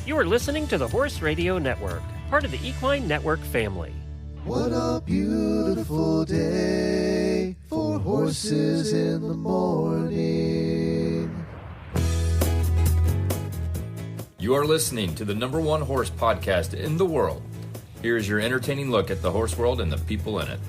You are listening to the Horse Radio Network, part of the Equine Network family. What a beautiful day for horses in the morning. You are listening to the #1 horse podcast in the world. Here is your entertaining look at the horse world and the people in it.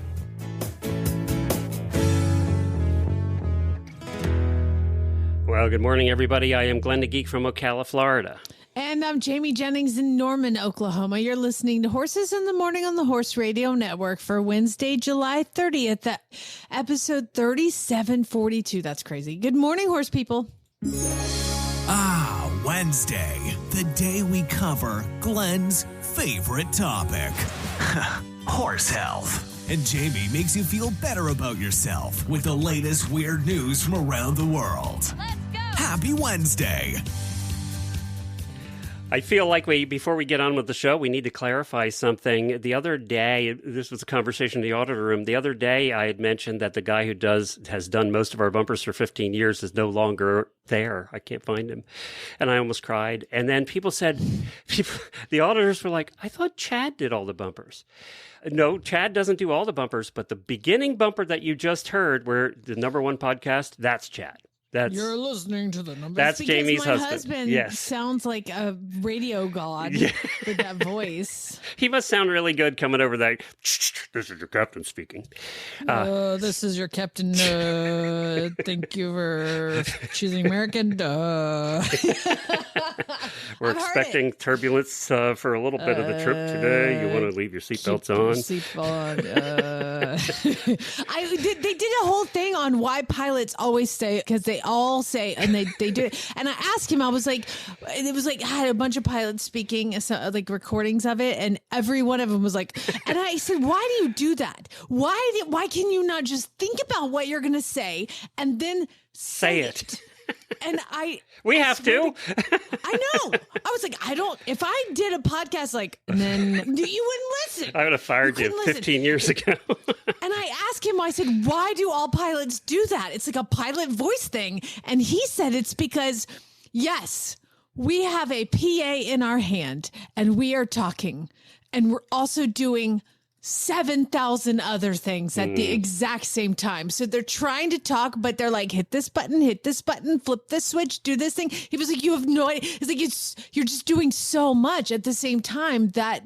Well, good morning, everybody. I am Glenn the Geek from Ocala, Florida. And I'm Jamie Jennings in Norman, Oklahoma. You're listening to Horses in the Morning on the Horse Radio Network for Wednesday, July 30th, episode 3742. That's crazy. Good morning, horse people. Ah, Wednesday, the day we cover Glenn's favorite topic, horse health. And Jamie makes you feel better about yourself with the latest weird news from around the world. Let's go! Happy Wednesday. I feel like before we get on with the show, we need to clarify something. The other day, this was a conversation in the auditor room. The other day, I had mentioned that the guy who has done most of our bumpers for 15 years is no longer there. I can't find him. And I almost cried. And then the auditors were like, I thought Chad did all the bumpers. No, Chad doesn't do all the bumpers, but the beginning bumper that you just heard, where the #1 podcast, that's Chad. You're listening to the number. That's Jamie's my husband. Yes. Sounds like a radio god with that voice. He must sound really good coming over that. This is your captain speaking. This is your captain. Thank you for choosing American. We're expecting turbulence for a little bit of the trip today. You want to leave your seatbelts on? They did a whole thing on why pilots always say, because they all say, and they do it. And I asked him, I was like, it was like, I had a bunch of pilots speaking, like recordings of it, and every one of them was like, and I said, why do you do that? Why can you not just think about what you're going to say and then say it? And we have to. I know. I was like, if I did a podcast and then you wouldn't listen. I would have fired you 15 years ago. And I asked him, I said, why do all pilots do that? It's like a pilot voice thing. And he said it's because, yes, we have a PA in our hand and we are talking and we're also doing 7,000 other things at the exact same time. So they're trying to talk, but they're like, hit this button, flip this switch, do this thing. He was like, you have no idea. It's like, you're just doing so much at the same time that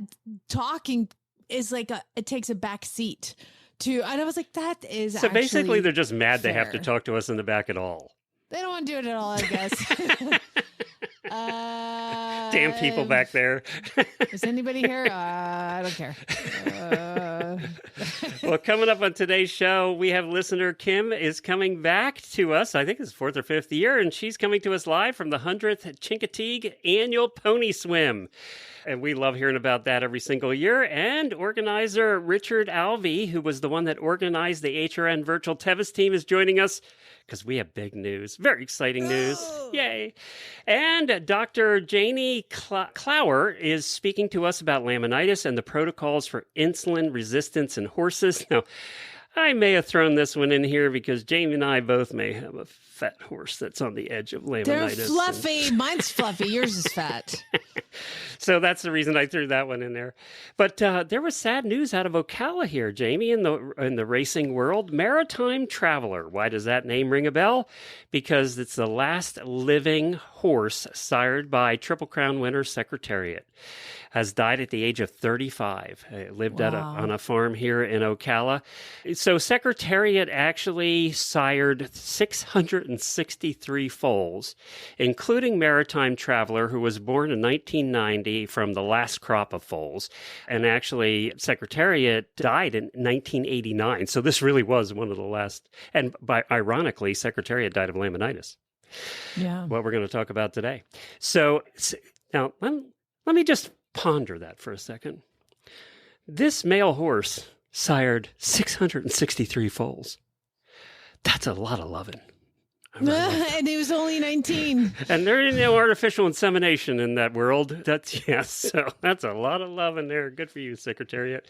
talking is like it takes a back seat to, and I was like, that is so basically they're just mad fair. They have to talk to us in the back at all. They don't want to do it at all, I guess. Damn people back there. Is anybody here? I don't care. Well, coming up on today's show, we have listener Kim is coming back to us. I think it's 4th or 5th year, and she's coming to us live from the 100th Chincoteague Annual Pony Swim. And we love hearing about that every single year. And organizer Richard Alvey, who was the one that organized the HRN virtual Tevis team, is joining us because we have big news, very exciting news. Yay. And Dr. Jaini Clougher is speaking to us about laminitis and the protocols for insulin resistance in horses. Now, I may have thrown this one in here because Jamie and I both may have a fat horse that's on the edge of laminitis. They're fluffy. Mine's fluffy. Yours is fat. So that's the reason I threw that one in there. But there was sad news out of Ocala here, Jamie, in the racing world. Maritime Traveler. Why does that name ring a bell? Because it's the last living horse sired by Triple Crown winner Secretariat. Has died at the age of 35. Lived on a farm here in Ocala. So Secretariat actually sired 663 foals, including Maritime Traveler, who was born in 1990 from the last crop of foals. And actually, Secretariat died in 1989. So this really was one of the last. And ironically, Secretariat died of laminitis. Yeah. What we're going to talk about today. So now, let me just ponder that for a second. This male horse sired 663 foals. That's a lot of loving. And he was only 19. And there is no artificial insemination in that world. So that's a lot of love in there. Good for you, Secretariat.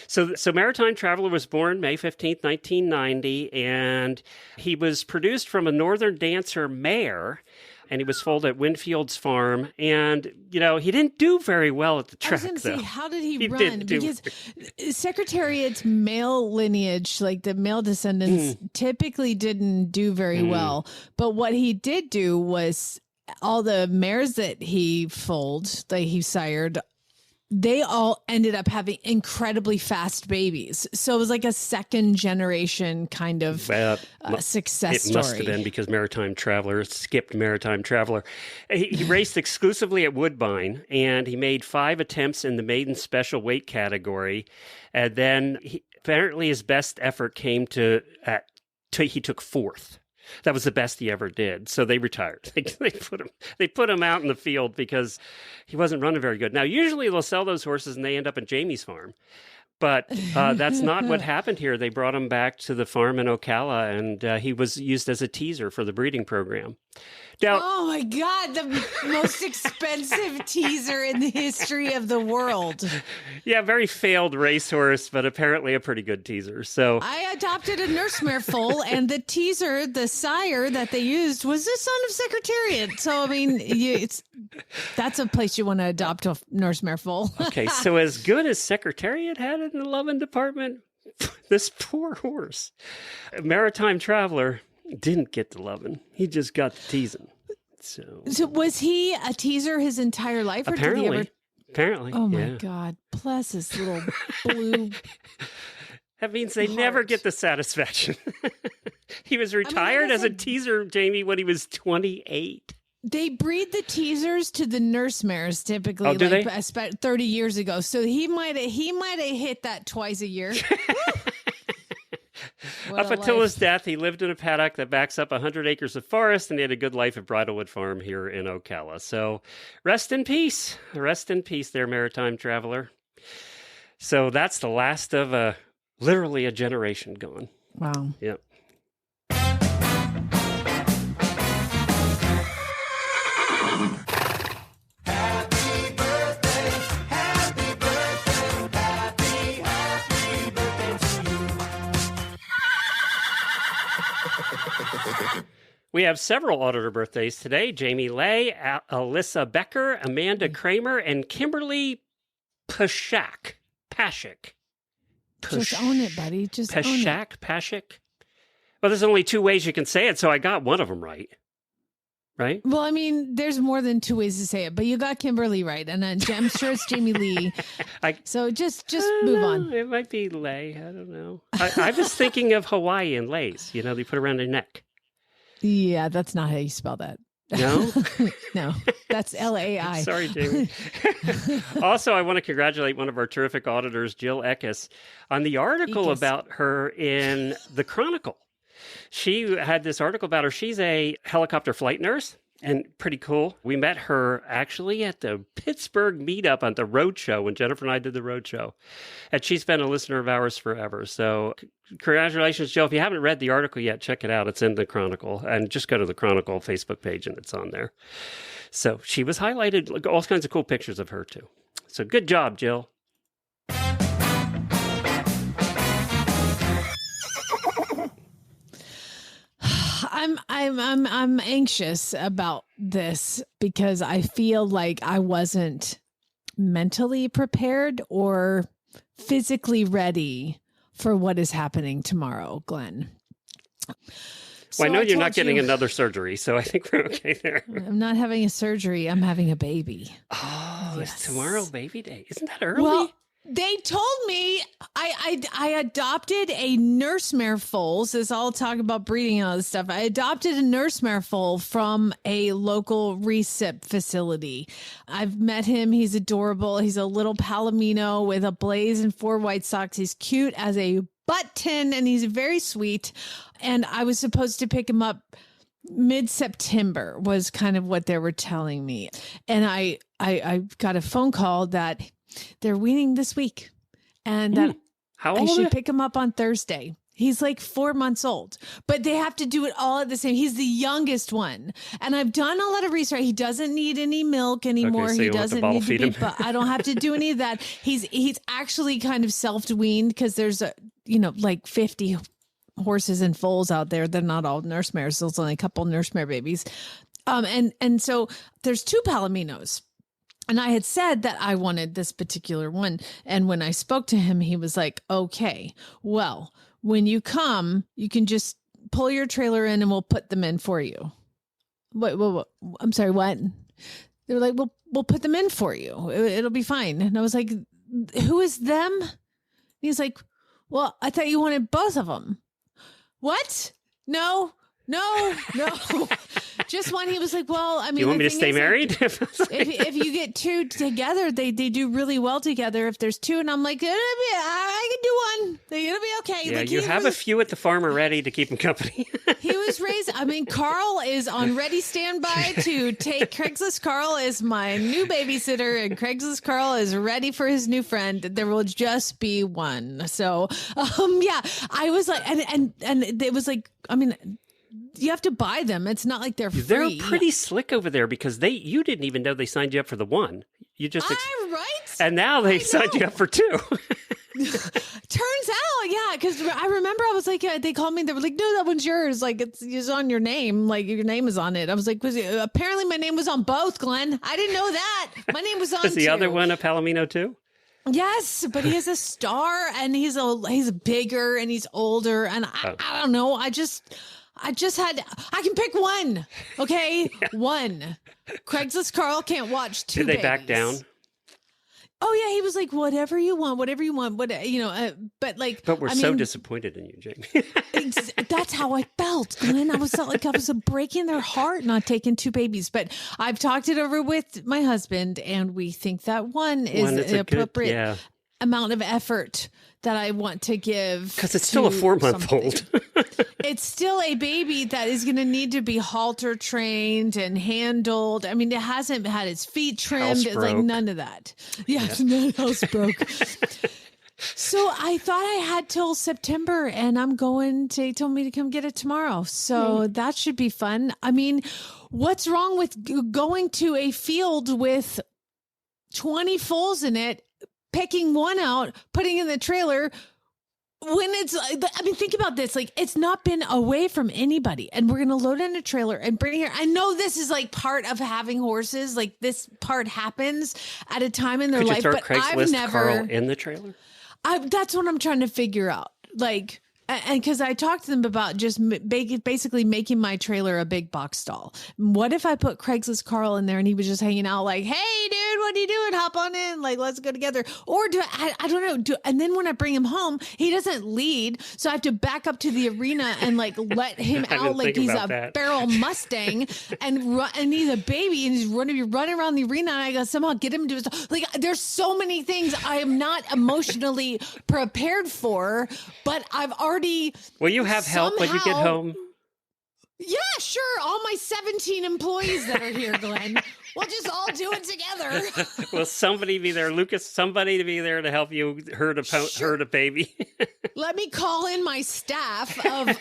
So Maritime Traveler was born May 15th, 1990, and he was produced from a Northern Dancer mare. and he was foaled at Winfield's farm. And, he didn't do very well at the track, I was going to say, how did he run? didn't do- Because Secretariat's male lineage, like the male descendants, typically didn't do very well. But what he did do was all the mares that he foaled, that he sired, they all ended up having incredibly fast babies. So it was like a second generation kind of success story. It must have been because Maritime Traveler skipped Maritime Traveler. He raced exclusively at Woodbine, and he made 5 attempts in the maiden special weight category. And then apparently his best effort came he took 4th. That was the best he ever did. So they retired. They put him out in the field because he wasn't running very good. Now, usually they'll sell those horses and they end up in Jamie's farm. But that's not what happened here. They brought him back to the farm in Ocala, and he was used as a teaser for the breeding program. Now, oh my God, the most expensive teaser in the history of the world. Yeah, very failed racehorse, but apparently a pretty good teaser. So I adopted a nursemare foal, and the teaser, the sire that they used, was the son of Secretariat. So, I mean, that's a place you want to adopt a nursemare foal. Okay, so as good as Secretariat had in the loving department, this poor horse, Maritime Traveler, didn't get the loving. He just got the teasing. So was he a teaser his entire life? Or apparently. Did he ever... Apparently. Oh, my God. Bless his little blue... That means they never get the satisfaction. He was retired as a teaser, Jamie, when he was 28. They breed the teasers to the nursemares typically, oh, do they? 30 years ago. So he might have hit that twice a year. Up until his death, he lived in a paddock that backs up 100 acres of forest, and he had a good life at Bridlewood Farm here in Ocala. So rest in peace. Rest in peace there, Maritime Traveler. So that's the last of literally a generation gone. Wow. Yep. We have several auditor birthdays today. Jamie Lay, Alyssa Becker, Amanda Kramer, and Kimberly Pashak. Just own it, buddy. Just own it. Pashak. Well, there's only 2 ways you can say it, so I got one of them right. Right? Well, I mean, there's more than 2 ways to say it, but you got Kimberly right, and I'm sure it's Jamie Lee. So just move on. It might be Lay. I don't know. I was thinking of Hawaiian lays. They put around their neck. Yeah, that's not how you spell that. No? No, that's L-A-I. Sorry, Jamie. Also, I want to congratulate one of our terrific auditors, Jill Eckes, on the article about her in the Chronicle. She had this article about her. She's a helicopter flight nurse and pretty cool. We met her actually at the Pittsburgh meetup on the road show when Jennifer and I did the road show. And she's been a listener of ours forever. So congratulations, Jill. If you haven't read the article yet, check it out. It's in the Chronicle. And just go to the Chronicle Facebook page and it's on there. So she was highlighted, all kinds of cool pictures of her too. So good job, Jill. I'm anxious about this because I feel like I wasn't mentally prepared or physically ready for what is happening tomorrow, Glenn. Well, I know you're not getting another surgery, so I think we're okay there. I'm not having a surgery. I'm having a baby. Oh, yes. It's tomorrow baby day. Isn't that early? Well, they told me I adopted a nursemare foal. So it's all talk about breeding and all this stuff. I adopted a nursemare foal from a local recip facility. I've met him. He's adorable. He's a little palomino with a blaze and 4 white socks. He's cute as a button and he's very sweet. And I was supposed to pick him up mid-September was kind of what they were telling me. And I got a phone call that they're weaning this week and that I should pick him up on Thursday. He's like 4 months old, but they have to do it all at the same. He's the youngest one. And I've done a lot of research. He doesn't need any milk anymore. Okay, so he doesn't need to be, but I don't have to do any of that. He's actually kind of self-weaned because there's like 50 horses and foals out there. They're not all nursemares. There's only a couple nursemare babies. And so there's 2 Palominos. And I had said that I wanted this particular one. And when I spoke to him, he was like, okay, well, when you come, you can just pull your trailer in and we'll put them in for you. What? I'm sorry, what? They were like, we'll put them in for you. It'll be fine. And I was like, who is them? And he's like, well, I thought you wanted both of them. What? No. Just one. He was like, well, I mean, you want me to stay married? If you get 2 together, they do really well together. If there's 2, and I'm like, I can do one. It'll be okay. Yeah, like, you have a few at the farm already to keep him company. He was raised. I mean, Carl is on ready standby to take Craigslist. Carl is my new babysitter, and Craigslist Carl is ready for his new friend. There will just be one. So, yeah, I was like, and it was like, I mean, you have to buy them. It's not like they're free. They're pretty slick over there because you didn't even know they signed you up for the one. You just right? And now they signed you up for 2. Turns out, yeah, because I remember I was like, they called me. They were like, no, that one's yours. Like it's on your name. Like your name is on it. I was like, apparently my name was on both, Glenn. I didn't know that. My name was on. Is the other one a Palomino too? Yes, but he is a star, and he's bigger and he's older, and I don't know. I can pick one. Okay. Yeah. One. Craigslist Carl can't watch 2 Did they babies. back down? Oh yeah. He was like, whatever you want, but we're so disappointed in you, Jamie. That's how I felt, Glenn. I felt like I was breaking their heart not taking 2 babies, but I've talked it over with my husband and we think that one is an appropriate amount of effort that I want to give. Because it's still a 4-month-old. It's still a baby that is going to need to be halter trained and handled. I mean, it hasn't had its feet trimmed. It's like none of that. Yes, no house broke. So I thought I had till September, and they told me to come get it tomorrow. So that should be fun. I mean, what's wrong with going to a field with 20 foals in it, picking one out, putting in the trailer when think about this. Like, it's not been away from anybody, and we're going to load in a trailer and bring it here. I know this is like part of having horses. Like this part happens at a time in their life, but I've never Carl in the trailer. That's what I'm trying to figure out. Like, and because I talked to them about just basically making my trailer a big box stall. What if I put Craigslist Carl in there and he was just hanging out like, hey, dude, what are you doing? Hop on in. Like, let's go together. Or I don't know. And then when I bring him home, he doesn't lead. So I have to back up to the arena and like let him out like he's a barrel Mustang and he's a baby and he's running around the arena. And I got to somehow get him to his, like, there's so many things I am not emotionally prepared for, but I've already. Will you have help when you get home? Yeah, sure. All my 17 employees that are here, Glenn. We'll just all do it together. Will somebody be there, Lucas? Somebody to be there to help you herd a baby. Let me call in my staff of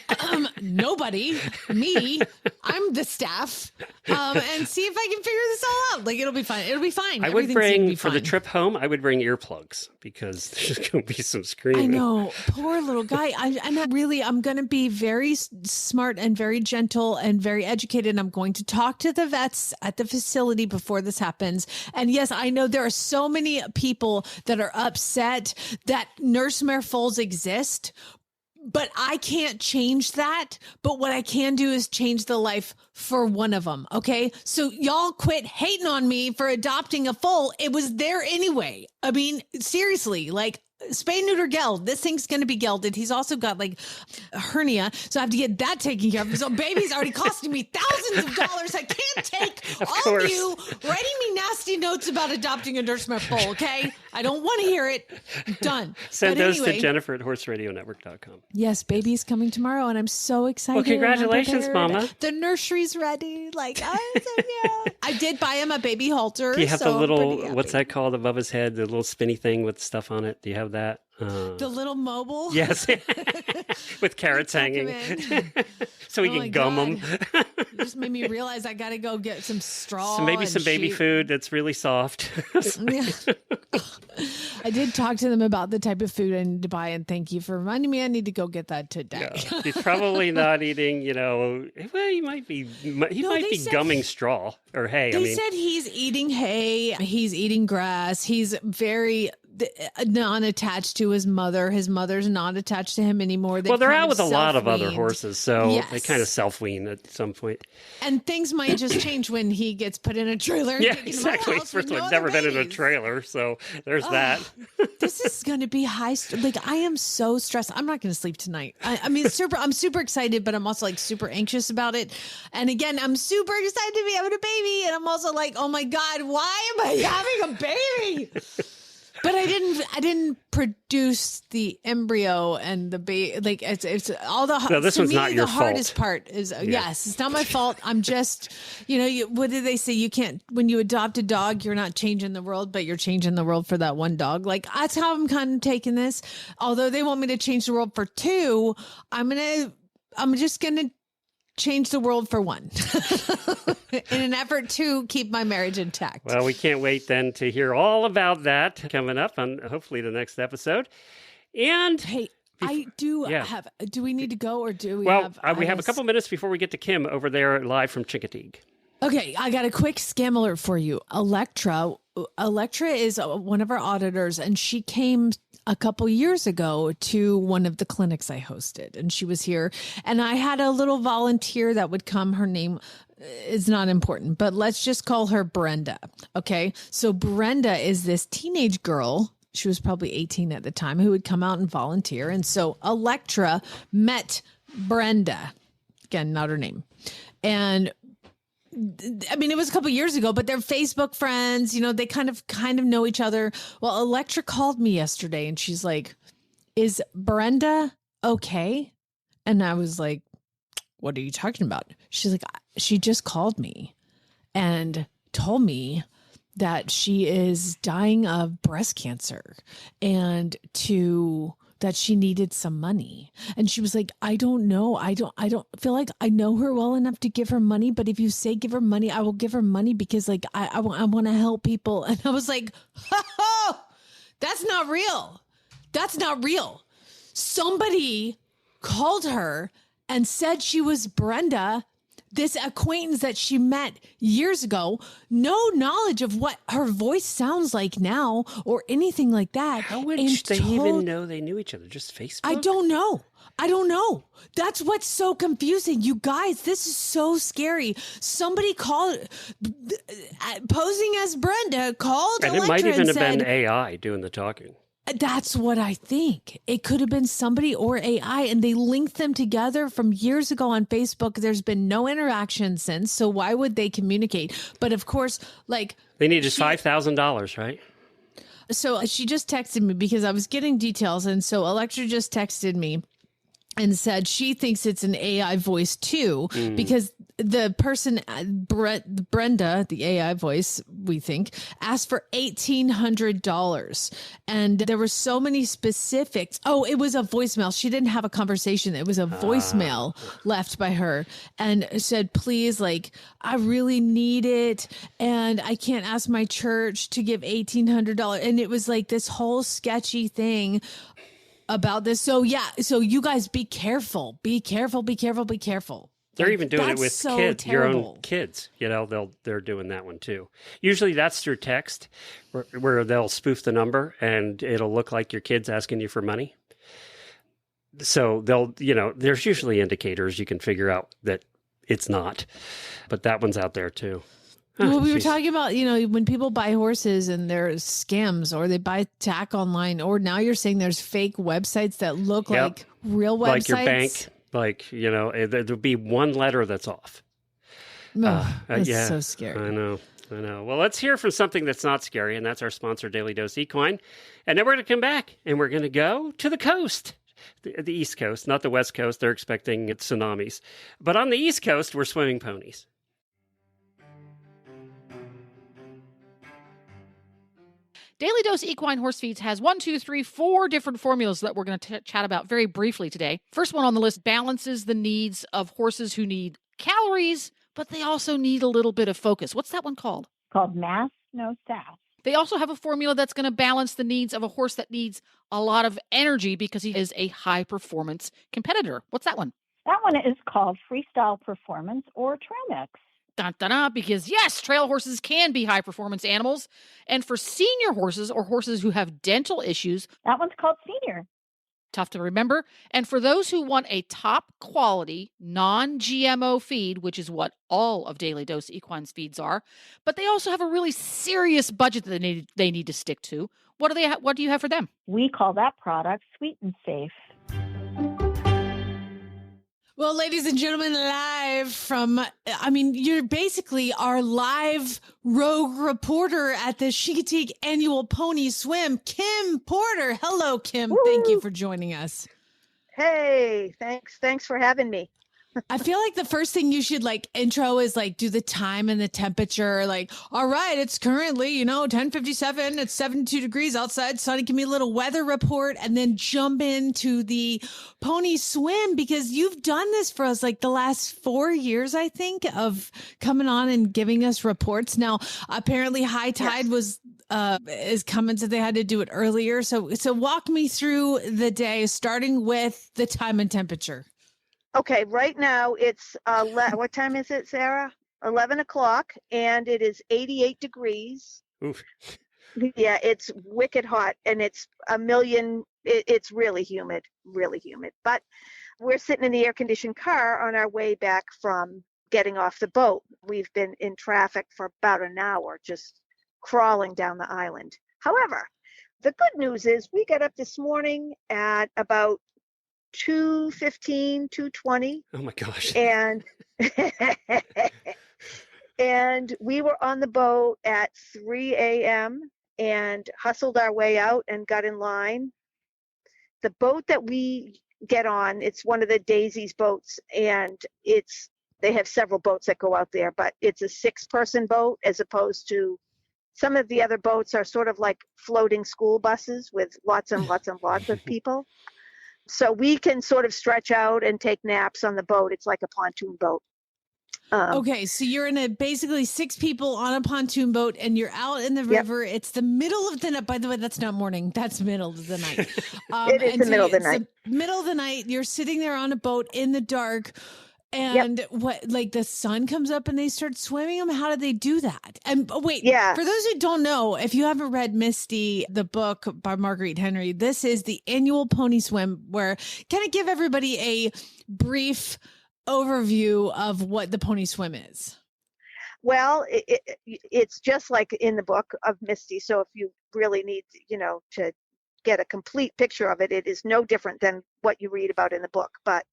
nobody, me. I'm the staff, and see if I can figure this all out. Like, it'll be fine. It'll be fine. I would bring for the trip home. I would bring earplugs because there's going to be some screaming. I know, poor little guy. I'm going to be very smart and very gentle and very educated. I'm going to talk to the vets at the facility before this happens. And yes, I know there are so many people that are upset that nurse mare foals exist, but I can't change that. But what I can do is change the life for one of them. Okay. So y'all quit hating on me for adopting a foal. It was there anyway. I mean, seriously, like, spay, neuter, geld. This thing's going to be gelded. He's also got like a hernia, so I have to get that taken care of. So baby's already costing me thousands of dollars. I can't take all of you writing me nasty notes about adopting a nurse mare foal, okay? I don't want to hear it. I'm done. Send those to Jennifer at horseradionetwork.com. Yes, baby's coming tomorrow, and I'm so excited. Well, congratulations, Mama. The nursery's ready. Like, I did buy him a baby halter. Do you have the little, what's that called above his head? The little spinny thing with stuff on it? Do you have that? The little mobile? Yes. With carrots hanging. So he can gum them. You just made me realize I got to go get some straw. So maybe some baby food that's really soft. I did talk to them about the type of food I need to buy, and thank you for reminding me I need to go get that today. Yeah. He's probably not eating, well, he might be gumming straw or hay. They said he's eating hay, he's eating grass, he's very non-attached to his mother. His mother's not attached to him anymore. They're out with a lot of other horses, so they kind of self-wean at some point. And things might just change when he gets put in a trailer. Yeah, exactly. First of all, I've never been in a trailer, so there's that. This is going to be I am so stressed. I'm not going to sleep tonight. I'm super excited, but I'm also super anxious about it. And again, I'm super excited to be having a baby, and I'm also like, oh my God, why am I having a baby? But I didn't produce the embryo and the baby. It's all the. No, this one's not your fault. The hardest part is yes, it's not my fault. I'm just, what did they say? You can't, when you adopt a dog, you're not changing the world, but you're changing the world for that one dog. That's how I'm kind of taking this. Although they want me to change the world for two, I'm just gonna change the world for one in an effort to keep my marriage intact. Well, we can't wait then to hear all about that coming up on hopefully the next episode. And hey, I do have, do we need to go or do we we have a couple minutes before we get to Kim over there live from Chincoteague. Okay, I got a quick scam alert for you. Electra is one of our auditors, and she came a couple years ago to one of the clinics I hosted, and she was here, and I had a little volunteer that would come. Her name is not important, but let's just call her Brenda. Okay, so Brenda is this teenage girl. She was probably 18 at the time, who would come out and volunteer. And so Electra met Brenda, again, not her name. And it was a couple years ago, but they're Facebook friends. They kind of know each other. Well, Electra called me yesterday and she's like, is Brenda okay? And I was like, what are you talking about? She's like, she just called me and told me that she is dying of breast cancer and that she needed some money. And she was like, I don't know. I don't feel like I know her well enough to give her money. But if you say give her money, I will give her money because I want to help people. And I was like, oh, that's not real. That's not real. Somebody called her and said she was Brenda, this acquaintance that she met years ago, no knowledge of what her voice sounds like now or anything like that. How would they even know they knew each other? Just Facebook? I don't know. That's what's so confusing. You guys, this is so scary. Somebody called, posing as Brenda, called and Electra it might even have said, been AI doing the talking. That's what I think. It could have been somebody or AI, and they linked them together from years ago on Facebook. There's been no interaction since, so why would they communicate? But of course, they need just $5,000, right? So she just texted me because I was getting details, and so Electra just texted me and said she thinks it's an AI voice too, because the person, Brenda, the AI voice, we think, asked for $1,800. And there were so many specifics. Oh, it was a voicemail. She didn't have a conversation. It was a voicemail left by her and said, please, I really need it. And I can't ask my church to give $1,800. And it was this whole sketchy thing about this. So you guys be careful. Be careful. They're even doing it with so kids, terrible. your own kids. They're doing that one too. Usually that's through text where they'll spoof the number and it'll look like your kid's asking you for money. So there's usually indicators you can figure out that it's not, but that one's out there too. Well, we were talking about, when people buy horses and there's scams or they buy tack online, or now you're saying there's fake websites that look like real websites. Like your bank. There'll be one letter that's off. That's so scary. I know. Well, let's hear from something that's not scary, and that's our sponsor, Daily Dose Equine. And then we're going to come back, and we're going to go to the coast, the East Coast, not the West Coast. They're expecting tsunamis. But on the East Coast, we're swimming ponies. Daily Dose Equine Horse Feeds has 4 different formulas that we're going to chat about very briefly today. First one on the list balances the needs of horses who need calories, but they also need a little bit of focus. What's that one called? Called Mass No Sass. They also have a formula that's going to balance the needs of a horse that needs a lot of energy because he is a high performance competitor. What's that one? That one is called Freestyle Performance or Trail Mix. Dun, dun, dun, because yes, trail horses can be high performance animals. And for senior horses or horses who have dental issues, That one's called Senior. tough to remember. And for those who want a top quality non-GMO feed, which is what all of Daily Dose Equine's feeds are, but they also have a really serious budget that they need to stick to. What do you have for them? We call that product Sweet and Safe. Well, ladies and gentlemen, live from, you're basically our live rogue reporter at the Chincoteague Annual Pony Swim, Kim Porter. Hello, Kim. Woo! Thank you for joining us. Hey, thanks for having me. I feel like the first thing you should intro is do the time and the temperature. All right, it's currently, 10:57. It's 72 degrees outside. Sonny, give me a little weather report and then jump into the pony swim because you've done this for us the last 4 years, I think, of coming on and giving us reports. Now, apparently high tide is coming, so they had to do it earlier. So walk me through the day, starting with the time and temperature. Okay, right now it's what time is it, Sarah? 11 o'clock, and it is 88 degrees. Oof. Yeah, it's wicked hot, and it's it's really humid, really humid. But we're sitting in the air-conditioned car on our way back from getting off the boat. We've been in traffic for about an hour, just crawling down the island. However, the good news is we got up this morning at about 2:15, 2:20. Oh my gosh. And and we were on the boat at 3 a.m. and hustled our way out and got in line. The boat that we get on, it's one of the Daisy's boats, and they have several boats that go out there, but it's a 6-person boat as opposed to some of the other boats are sort of like floating school buses with lots and lots and lots of people. So we can sort of stretch out and take naps on the boat. It's like a pontoon boat. Okay, so you're in basically 6 people on a pontoon boat, and you're out in the river. Yep. It's the middle of the night. By the way, that's not morning. That's middle of the night. It is the middle of the night. Middle of the night. You're sitting there on a boat in the dark. And the sun comes up and they start swimming them? How do they do that? And wait, for those who don't know, if you haven't read Misty, the book by Marguerite Henry, this is the annual pony swim where kind of give everybody a brief overview of what the pony swim is. Well, it's just like in the book of Misty. So if you really need, to get a complete picture of it, it is no different than what you read about in the book. But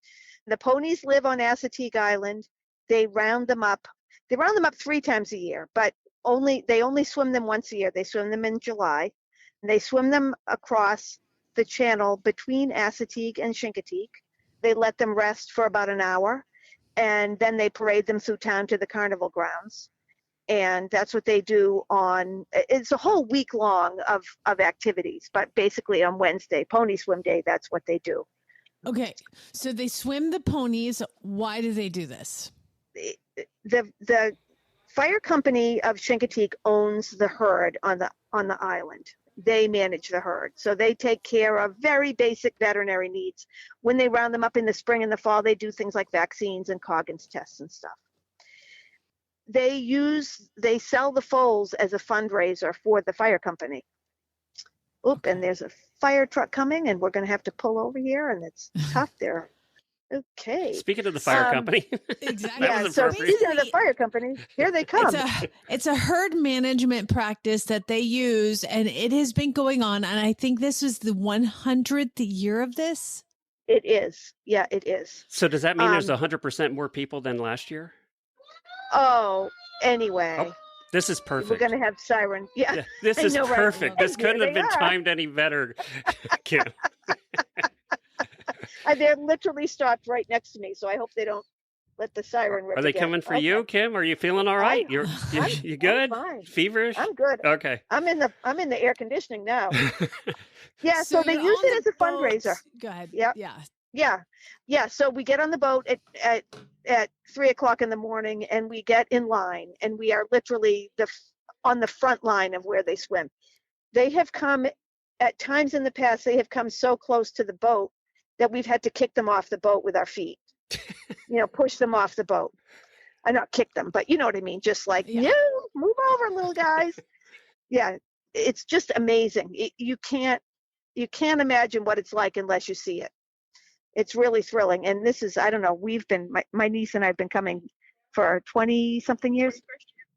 the ponies live on Chincoteague Island. They round them up. They round them up 3 times a year, but they only swim them once a year. They swim them in July, and they swim them across the channel between Chincoteague and Chincoteague. They let them rest for about an hour, and then they parade them through town to the carnival grounds. And that's what they do it's a whole week long of activities, but basically on Wednesday, Pony Swim Day, that's what they do. Okay, so they swim the ponies. Why do they do this? The fire company of Chincoteague owns the herd on the island. They manage the herd, so they take care of very basic veterinary needs. When they round them up in the spring and the fall, they do things like vaccines and Coggins tests and stuff. They sell the foals as a fundraiser for the fire company. And there's a fire truck coming, and we're going to have to pull over here, and it's tough there. Okay. Speaking of the fire company. Exactly. So speaking of the fire company, here they come. It's a herd management practice that they use, and it has been going on, and I think this is the 100th year of this. It is. Yeah, it is. So does that mean there's 100% more people than last year? Oh, anyway. Oh. This is perfect. We're going to have siren. Yeah, this is perfect. Right? This couldn't have been timed any better, Kim. They're literally stopped right next to me, so I hope they don't let the siren rip. Are they coming for you, Kim? Are you feeling all right? You good? I'm fine. Feverish? I'm good. Okay. I'm in the air conditioning now. Yeah, so they use it as a fundraiser. Go ahead. Yeah. So we get on the boat at 3 o'clock in the morning, and we get in line, and we are literally on the front line of where they swim. They have come at times in the past, they have come so close to the boat that we've had to kick them off the boat with our feet, push them off the boat. I not kick them, but you know what I mean? Just like, no, move over, little guys. Yeah, it's just amazing. You can't imagine what it's like unless you see it. It's really thrilling. And this is, I don't know, my niece and I have been coming for 20 something years.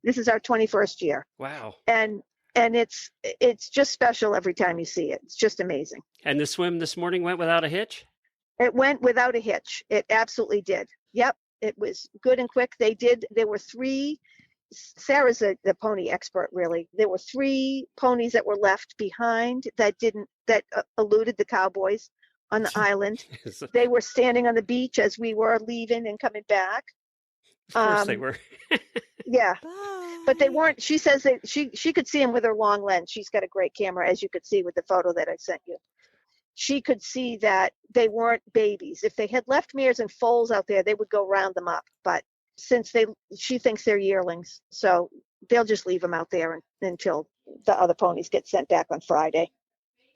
This is our 21st year. Wow. And it's just special every time you see it. It's just amazing. And the swim this morning went without a hitch? It went without a hitch. It absolutely did. Yep. It was good and quick. There were 3, Sarah's the pony expert, really. There were 3 ponies that were left behind that eluded the cowboys on the island. They were standing on the beach as we were leaving and coming back. Of course they were. Yeah. But they weren't, she says that she could see them with her long lens. She's got a great camera, as you could see with the photo that I sent you. She could see that they weren't babies. If they had left mares and foals out there, they would go round them up. But since she thinks they're yearlings, so they'll just leave them out there until the other ponies get sent back on Friday.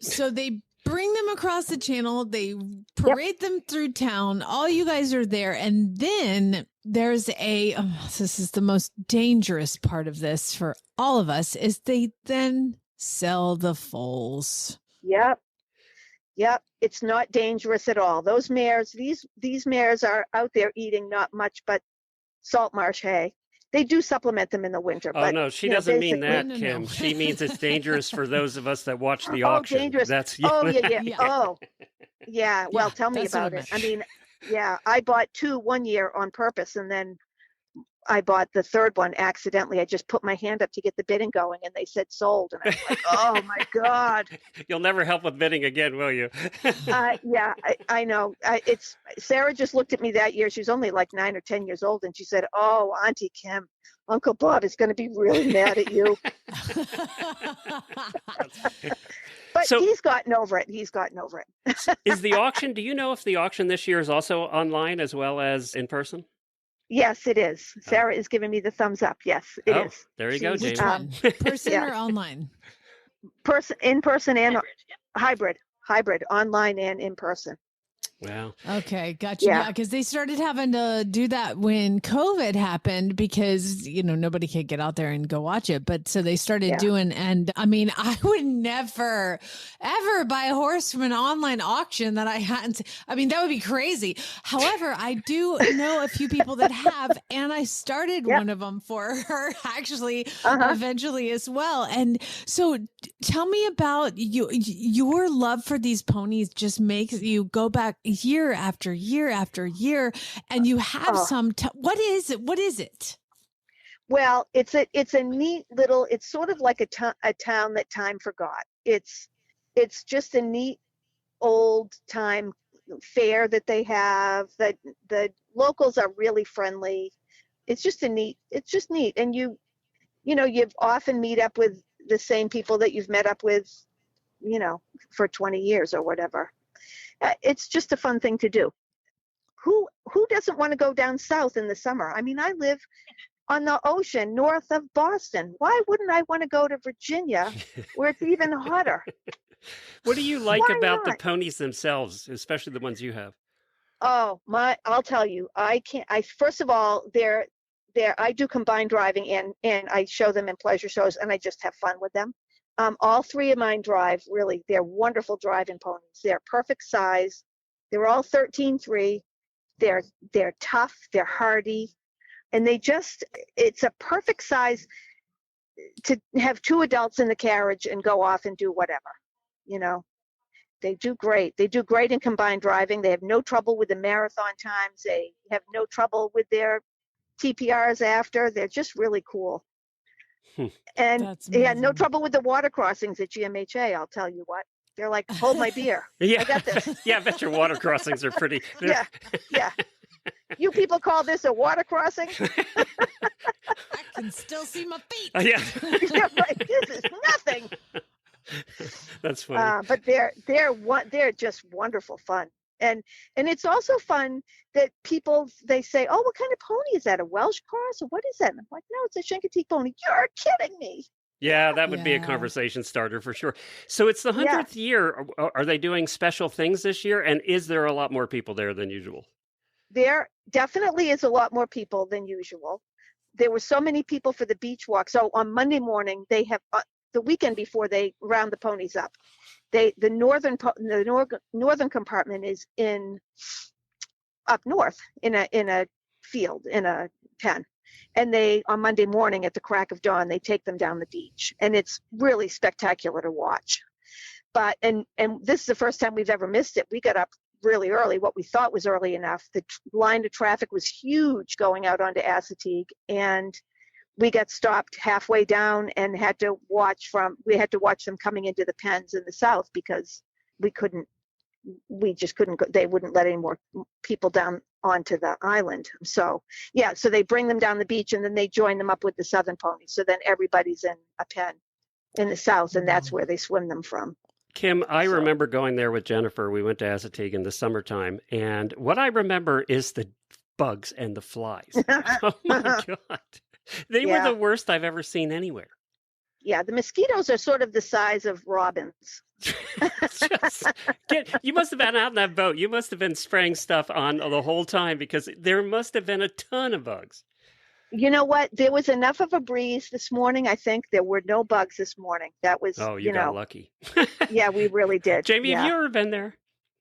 So they bring them across the channel. They parade them through town. All you guys are there. And then there's this is the most dangerous part of this for all of us, is they then sell the foals. Yep. It's not dangerous at all. Those mares, these mares are out there eating not much but salt marsh hay. They do supplement them in the winter. Oh, but, no, she doesn't mean that, No. Kim. She means it's dangerous for those of us that watch the auction. Dangerous. That's, yeah. Oh, yeah. Well, tell me about it. I mean, yeah, I bought 2 one year on purpose, and then I bought the third one accidentally. I just put my hand up to get the bidding going, and they said sold. And I was like, oh, my God. You'll never help with bidding again, will you? Yeah, I know. Sarah just looked at me that year. She was only like 9 or 10 years old, and she said, oh, Auntie Kim, Uncle Bob is going to be really mad at you. But he's gotten over it. Is the auction, do you know if the auction this year is also online as well as in person? Yes, it is. Sarah is giving me the thumbs up. Yes, it is. There you go, Jamie. Person or online? In person and hybrid, online and in person. Wow. Okay, gotcha. Yeah, because they started having to do that when COVID happened because, nobody could get out there and go watch it. But so they started doing, and I mean, I would never, ever buy a horse from an online auction that I hadn't. I mean, that would be crazy. However, I do know a few people that have, and I started one of them for her actually eventually as well. And so tell me about your love for these ponies just makes you go back year after year after year, and you have what is it? Well, it's a neat little, it's sort of like a town that time forgot. It's just a neat old time fair that they have. The locals are really friendly. It's just neat. And you often meet up with the same people that you've met up with, for 20 years or whatever. It's just a fun thing to do. Who doesn't want to go down south in the summer? I mean, I live on the ocean north of Boston. Why wouldn't I want to go to Virginia where it's even hotter? What do you like about the ponies themselves, especially the ones you have? Oh, I'll tell you. First of all, I do combined driving and I show them in pleasure shows, and I just have fun with them. All 3 of mine drive, really. They're wonderful driving ponies. They're perfect size. They're all 13.3. They're tough. They're hardy. And it's a perfect size to have 2 adults in the carriage and go off and do whatever. They do great. They do great in combined driving. They have no trouble with the marathon times. They have no trouble with their TPRs after. They're just really cool. And no trouble with the water crossings at GMHA, I'll tell you what. They're like, hold my beer. Yeah. I got this. Yeah, I bet your water crossings are pretty. Yeah. You people call this a water crossing? I can still see my feet. Yeah. Right. This is nothing. That's funny. But they're just wonderful fun. And it's also fun that they say, oh, what kind of pony is that? A Welsh cross? Or what is that? And I'm like, no, it's a Chincoteague pony. You're kidding me. Yeah, that would be a Yeah. conversation starter for sure. So it's the 100th year. Are they doing special things this year? And is there a lot more people there than usual? There definitely is a lot more people than usual. There were so many people for the beach walk. So on Monday morning, they have the weekend before they round the ponies up. The northern compartment is in up north in a field in a pen. And they, on Monday morning at the crack of dawn, they take them down the beach. And it's really spectacular to watch. But, and this is the first time we've ever missed it. We got up really early, what we thought was early enough. The line of traffic was huge going out onto Chincoteague. And we got stopped halfway down and had to watch them coming into the pens in the south because we just couldn't go, they wouldn't let any more people down onto the island. So they bring them down the beach and then they join them up with the southern ponies. So then everybody's in a pen in the south, and that's where they swim them from. Kim, I remember going there with Jennifer. We went to Chincoteague in the summertime, and what I remember is the bugs and the flies. Oh my God. They were the worst I've ever seen anywhere. Yeah, the mosquitoes are sort of the size of robins. You must have been out in that boat. You must have been spraying stuff on the whole time because there must have been a ton of bugs. You know what? There was enough of a breeze this morning. I think there were no bugs this morning. That was, you got lucky. Yeah, we really did. Jamie, have you ever been there?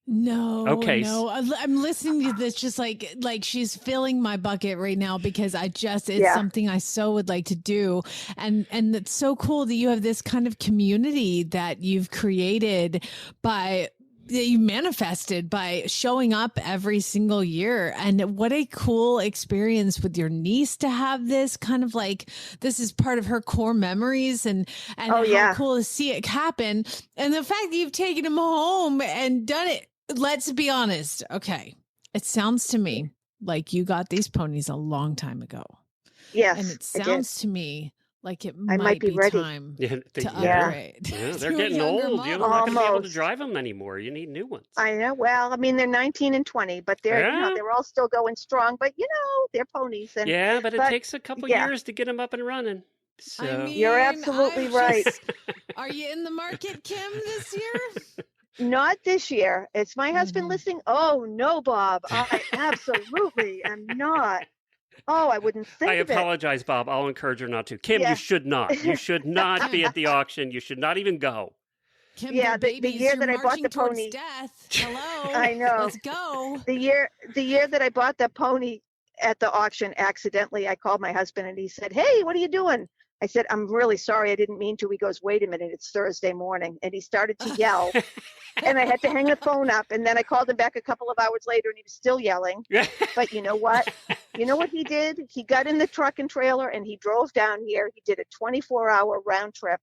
No. Okay. No. I'm listening to this just like she's filling my bucket right now because it's something I so would like to do. And it's so cool that you have this kind of community that you've created that you manifested by showing up every single year. And what a cool experience with your niece to have this kind of like, this is part of her core memories and how cool to see it happen. And the fact that you've taken him home and done it, let's be honest. Okay. It sounds to me like you got these ponies a long time ago. Yes. And it sounds to me like it might be ready. Time to upgrade. Yeah, they're getting old. You're not going to be able to drive them anymore. You need new ones. I know. Well, I mean, they're 19 and 20, but they're all still going strong. But they're ponies. And, but it takes a couple years to get them up and running. So. I mean, you're absolutely right. Are you in the market, Kim, this year? Not this year. Is my husband listening? Oh, no, Bob. I absolutely am not. Oh, I wouldn't think of it. I apologize, Bob. I'll encourage her not to. Kim, you should not. You should not be at the auction. You should not even go. Kim, the year that I bought the pony. Death. Hello. I know. Let's go. The year that I bought the pony at the auction, accidentally, I called my husband and he said, "Hey, what are you doing?" I said, "I'm really sorry. I didn't mean to." He goes, "Wait a minute. It's Thursday morning." And he started to yell. And I had to hang the phone up. And then I called him back a couple of hours later and he was still yelling. But you know what? You know what he did? He got in the truck and trailer and he drove down here. He did a 24-hour round trip.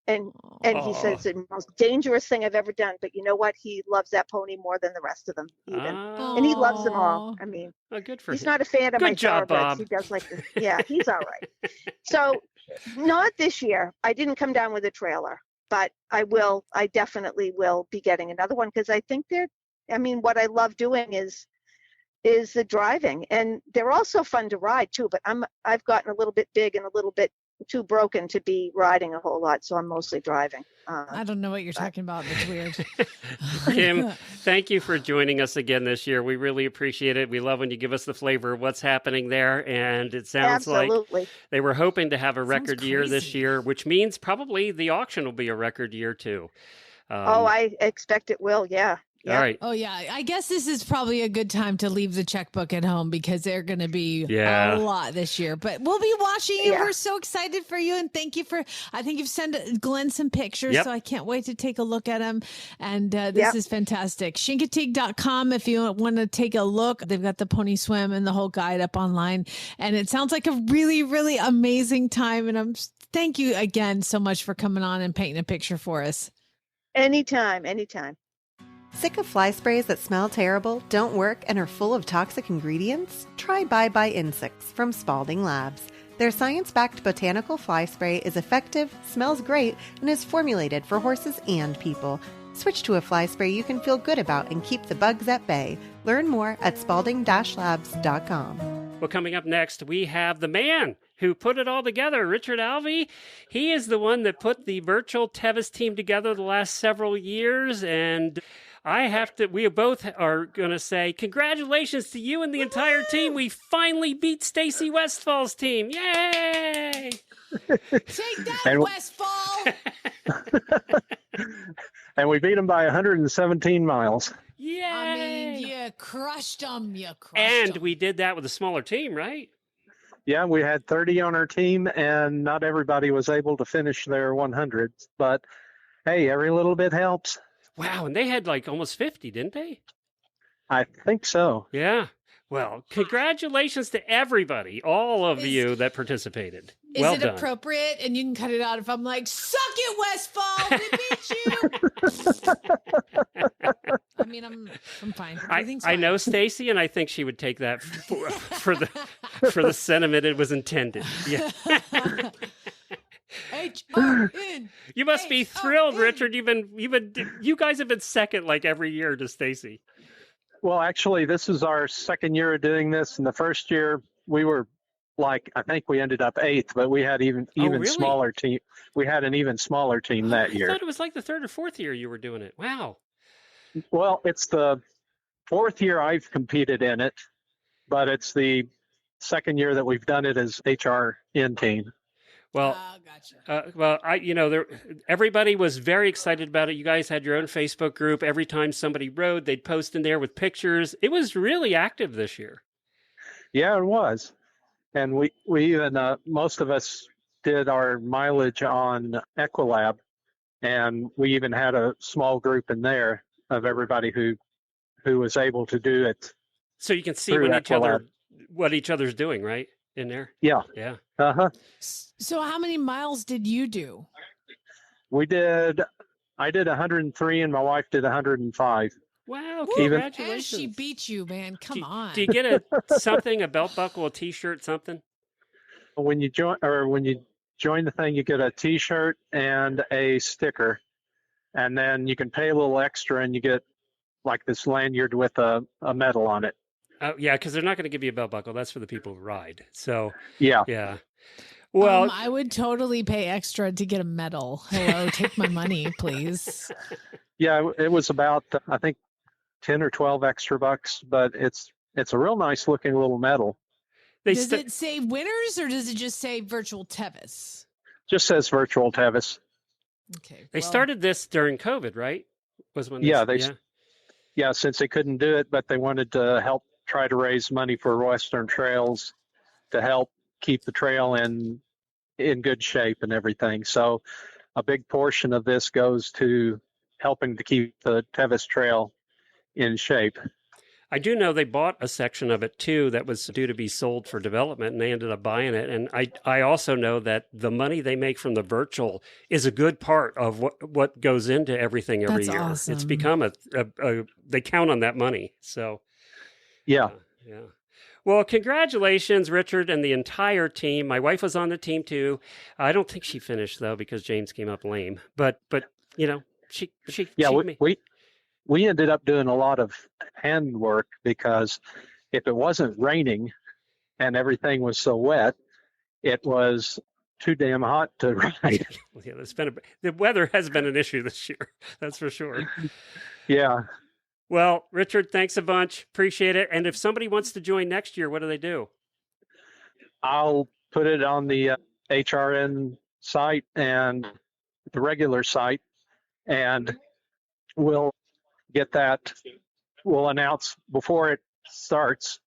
And he said it's the most dangerous thing I've ever done. But you know what? He loves that pony more than the rest of them, even. And he loves them all. I mean, good for he's him. Not a fan of good my job, thoroughbreds. Bob. He does like this. Yeah, he's all right. So not this year. I didn't come down with a trailer, but I will. I definitely will be getting another one because I think what I love doing is the driving, and they're also fun to ride too. But I've gotten a little bit big and a little bit too broken to be riding a whole lot, so I'm mostly driving. I don't know what you're talking about. It's weird. Kim, thank you for joining us again this year. We really appreciate it. We love when you give us the flavor of what's happening there, and it sounds like they were hoping to have a record year this year, which means probably the auction will be a record year too. I expect it will. Yeah. All right. Oh, yeah. I guess this is probably a good time to leave the checkbook at home because they're going to be a lot this year. But we'll be watching you. We're so excited for you. And thank you I think you've sent Glenn some pictures, so I can't wait to take a look at them. And this is fantastic. Chincoteague.com if you want to take a look. They've got the Pony Swim and the whole guide up online. And it sounds like a really, really amazing time. And thank you again so much for coming on and painting a picture for us. Anytime. Sick of fly sprays that smell terrible, don't work, and are full of toxic ingredients? Try Bye Bye Insects from Spalding Labs. Their science-backed botanical fly spray is effective, smells great, and is formulated for horses and people. Switch to a fly spray you can feel good about and keep the bugs at bay. Learn more at spalding-labs.com. Well, coming up next, we have the man who put it all together, Richard Alvey. He is the one that put the virtual Tevis team together the last several years, and we both are going to say congratulations to you and the entire team. We finally beat Stacy Westfall's team. Yay! Take that, Westfall! And we beat them by 117 miles. Yay! I mean, you crushed them. And we did that with a smaller team, right? Yeah, we had 30 on our team, and not everybody was able to finish their 100s. But, hey, every little bit helps. Wow, and they had like almost 50, didn't they? I think so. Yeah. Well, congratulations to everybody, all of you that participated. Well Is it done. appropriate? And you can cut it out if I'm like, suck it, Westfall. We beat you. I mean, I'm fine. I know Stacy, and I think she would take that for the sentiment it was intended. Yeah. HRN. You must be thrilled, Richard. You guys have been second like every year to Stacy. Well, actually, this is our second year of doing this. And the first year we were I think we ended up 8th, but we had even really? smaller team. We had an even smaller team that year. I thought it was like the 3rd or 4th year you were doing it. Wow. Well, it's the 4th year I've competed in it, but it's the second year that we've done it as HRN team. Well, gotcha. Everybody was very excited about it. You guys had your own Facebook group. Every time somebody rode, they'd post in there with pictures. It was really active this year. Yeah, it was. And we even, most of us did our mileage on Equilab, and we even had a small group in there of everybody who was able to do it. So you can see what each other's doing, right? In there? Yeah. Yeah. Uh-huh. So how many miles did you do? I did 103 and my wife did 105. Wow, congratulations. And she beat you, man. Come on. Do you get a belt buckle, a t-shirt, something? When you join the thing, you get a t-shirt and a sticker. And then you can pay a little extra and you get like this lanyard with a medal on it. Yeah, because they're not going to give you a belt buckle. That's for the people who ride. So yeah. Well, I would totally pay extra to get a medal. Hello, take my money, please. Yeah, it was about I think 10 or 12 extra bucks, but it's a real nice looking little medal. Does it say winners or does it just say virtual Tevis? Just says virtual Tevis. Okay. They started this during COVID, right? Yeah, since they couldn't do it, but they wanted to help try to raise money for Western Trails to help keep the trail in good shape and everything. So a big portion of this goes to helping to keep the Tevis Trail in shape. I do know they bought a section of it too that was due to be sold for development, and they ended up buying it. And I also know that the money they make from the virtual is a good part of what goes into everything every year. Awesome. It's become they count on that money. So yeah. Well, congratulations, Richard, and the entire team. My wife was on the team too. I don't think she finished though because James came up lame. But she we ended up doing a lot of handwork because if it wasn't raining and everything was so wet, it was too damn hot to ride. Yeah, the weather has been an issue this year. That's for sure. Yeah. Well, Richard, thanks a bunch. Appreciate it. And if somebody wants to join next year, what do they do? I'll put it on the HRN site and the regular site, and we'll get that. We'll announce before it starts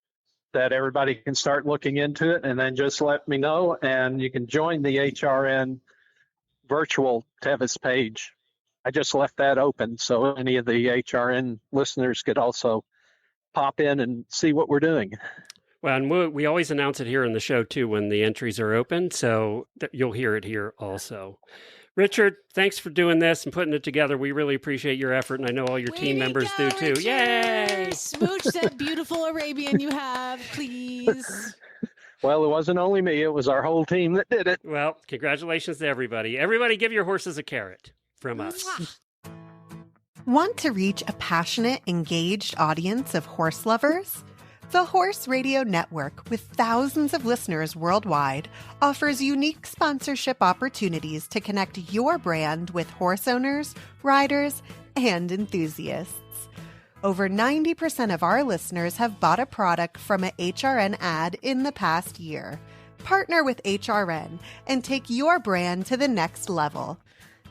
that everybody can start looking into it, and then just let me know, and you can join the HRN virtual Tevis page. I just left that open so any of the HRN listeners could also pop in and see what we're doing. Well, and we always announce it here in the show, too, when the entries are open, so you'll hear it here also. Richard, thanks for doing this and putting it together. We really appreciate your effort, and I know all your team members do, too. Richard. Yay! Smooch that beautiful Arabian you have, please. Well, it wasn't only me. It was our whole team that did it. Well, congratulations to everybody. Everybody give your horses a carrot from us. Want to reach a passionate, engaged audience of horse lovers? The Horse Radio Network, with thousands of listeners worldwide, offers unique sponsorship opportunities to connect your brand with horse owners, riders, and enthusiasts. Over 90% of our listeners have bought a product from a HRN ad in the past year. Partner with HRN and take your brand to the next level.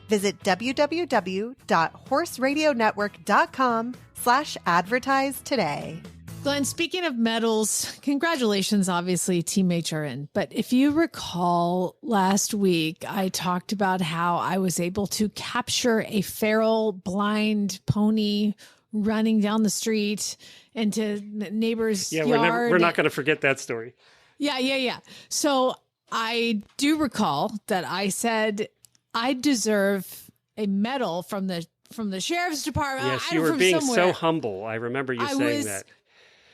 Visit www.horseradionetwork.com/advertise today. Glenn, speaking of medals, congratulations, obviously, Team HRN. But if you recall, last week, I talked about how I was able to capture a feral blind pony running down the street into neighbor's yard. We're not going to forget that story. Yeah. So I do recall that I said I deserve a medal from the sheriff's department. Yes, you were being so humble. I remember you saying that.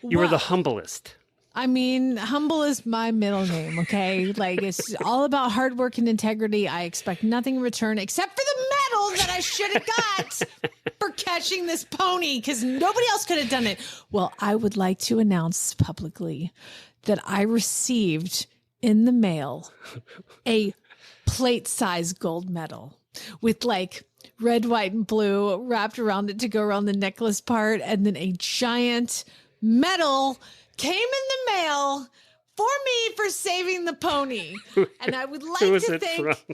You were the humblest. I mean, humble is my middle name, okay? Like, it's all about hard work and integrity. I expect nothing in return except for the medal that I should have got for catching this pony, because nobody else could have done it. Well, I would like to announce publicly that I received in the mail a plate-sized gold medal with, like, red, white, and blue wrapped around it to go around the necklace part, and then a giant medal came in the mail for me for saving the pony. And I would like to thank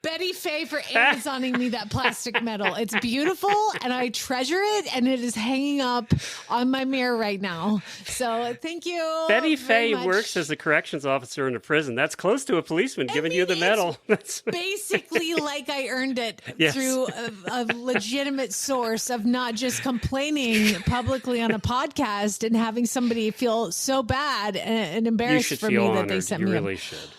Betty Faye for Amazoning me that plastic medal. It's beautiful and I treasure it, and it is hanging up on my mirror right now. So thank you. Betty Faye works as a corrections officer in a prison. That's close to a policeman giving you the medal. That's basically like I earned it through a legitimate source of not just complaining publicly on a podcast and having somebody feel so bad and embarrassed for me that they sent me. You really should.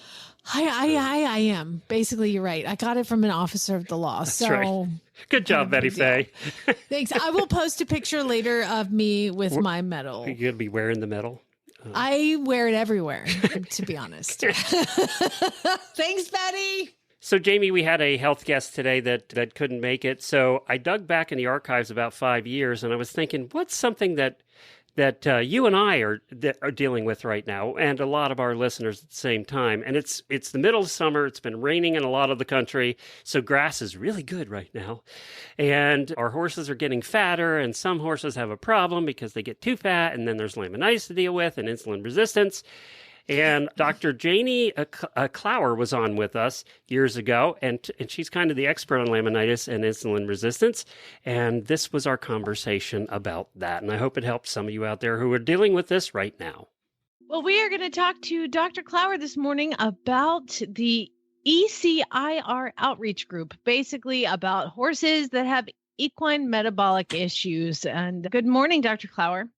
I am. Basically, you're right. I got it from an officer of the law. That's right. Good job, Betty Faye. Thanks. I will post a picture later of me with my medal. Are you going to be wearing the medal? I wear it everywhere, to be honest. Thanks, Betty. So, Jamie, we had a health guest today that couldn't make it. So I dug back in the archives about 5 years, and I was thinking, what's something that you and I are dealing with right now, and a lot of our listeners at the same time. And it's the middle of summer. It's been raining in a lot of the country, so grass is really good right now. And our horses are getting fatter, and some horses have a problem because they get too fat, and then there's laminitis to deal with and insulin resistance. And Dr. Jaini Clougher was on with us years ago, and she's kind of the expert on laminitis and insulin resistance. And this was our conversation about that. And I hope it helps some of you out there who are dealing with this right now. Well, we are going to talk to Dr. Clougher this morning about the ECIR outreach group, basically about horses that have equine metabolic issues. And good morning, Dr. Clougher.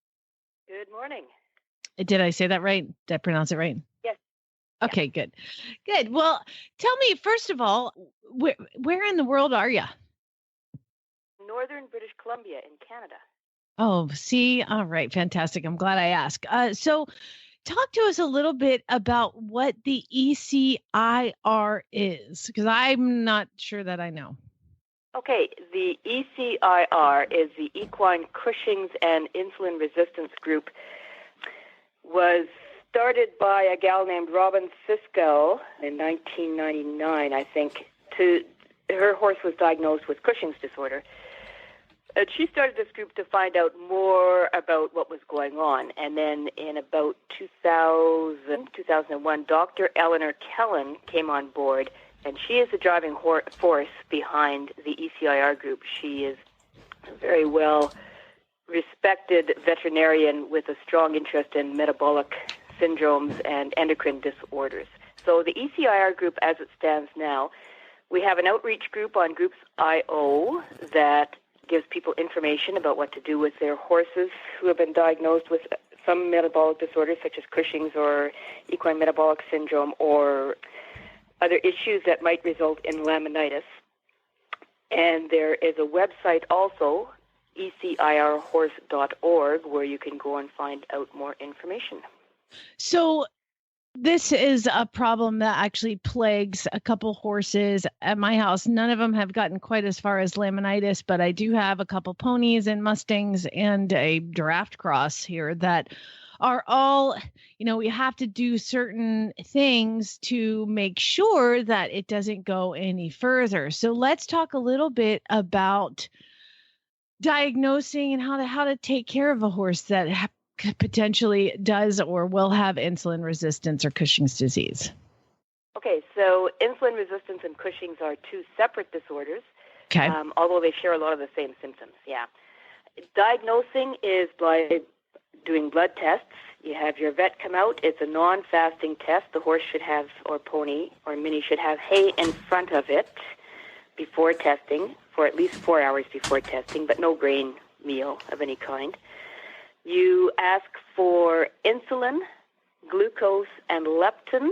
Good morning. Did I say that right? Did I pronounce it right? Yes. Okay, good. Good. Well, tell me, first of all, where in the world are you? Northern British Columbia in Canada. Oh, see? All right. Fantastic. I'm glad I asked. So talk to us a little bit about what the ECIR is, because I'm not sure that I know. Okay. The ECIR is the Equine Cushing's and Insulin Resistance Group. Was started by a gal named Robin Siskel in 1999, I think. Her horse was diagnosed with Cushing's disorder. And she started this group to find out more about what was going on. And then in about 2001, Dr. Eleanor Kellen came on board, and she is the driving force behind the ECIR group. She is very well respected veterinarian with a strong interest in metabolic syndromes and endocrine disorders. So the ECIR group, as it stands now, we have an outreach group on Groups.io that gives people information about what to do with their horses who have been diagnosed with some metabolic disorders such as Cushing's or equine metabolic syndrome or other issues that might result in laminitis. And there is a website also, ecirhorse.org, where you can go and find out more information. So this is a problem that actually plagues a couple horses at my house. None of them have gotten quite as far as laminitis, but I do have a couple ponies and Mustangs and a draft cross here that are all, we have to do certain things to make sure that it doesn't go any further. So let's talk a little bit about diagnosing and how to take care of a horse that potentially does or will have insulin resistance or Cushing's disease. Okay, so insulin resistance and Cushing's are two separate disorders, okay. Although they share a lot of the same symptoms, yeah. Diagnosing is by doing blood tests. You have your vet come out. It's a non-fasting test. The horse should have, or pony, or mini should have hay in front of it before testing, for at least 4 hours before testing, but no grain meal of any kind. You ask for insulin, glucose, and leptin.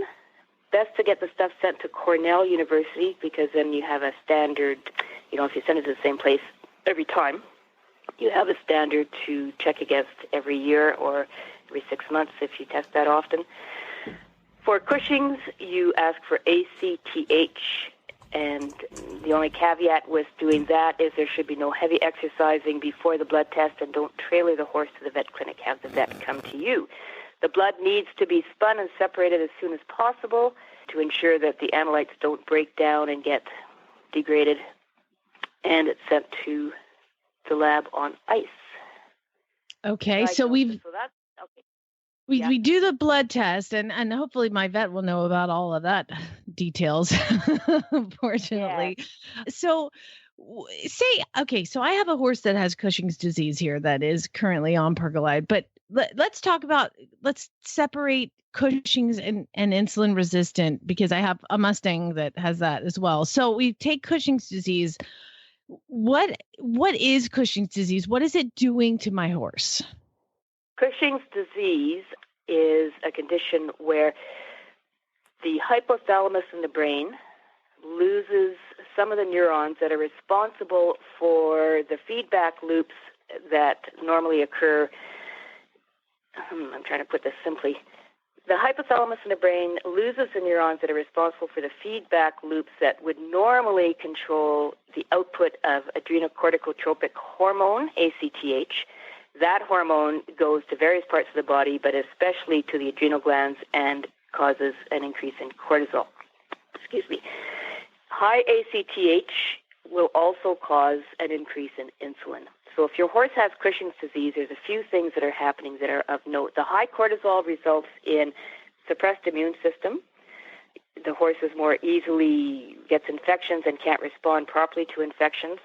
Best to get the stuff sent to Cornell University, because then you have a standard, if you send it to the same place every time, you have a standard to check against every year or every 6 months if you test that often. For Cushing's, you ask for ACTH, and the only caveat with doing that is there should be no heavy exercising before the blood test, and don't trailer the horse to the vet clinic. Have the vet come to you. The blood needs to be spun and separated as soon as possible to ensure that the analytes don't break down and get degraded, and it's sent to the lab on ice. Okay, so we do the blood test, and hopefully my vet will know about all of that details, unfortunately. Yeah. So so I have a horse that has Cushing's disease here that is currently on Pergolide, but let's separate Cushing's and insulin resistant, because I have a Mustang that has that as well. So we take Cushing's disease. What is Cushing's disease? What is it doing to my horse? Cushing's disease is a condition where the hypothalamus in the brain loses some of the neurons that are responsible for the feedback loops that normally occur. I'm trying to put this simply. The hypothalamus in the brain loses the neurons that are responsible for the feedback loops that would normally control the output of adrenocorticotropic hormone, ACTH. That hormone goes to various parts of the body, but especially to the adrenal glands, and causes an increase in cortisol. Excuse me. High ACTH will also cause an increase in insulin. So if your horse has Cushing's disease, there's a few things that are happening that are of note. The high cortisol results in suppressed immune system. The horse is more easily gets infections and can't respond properly to infections.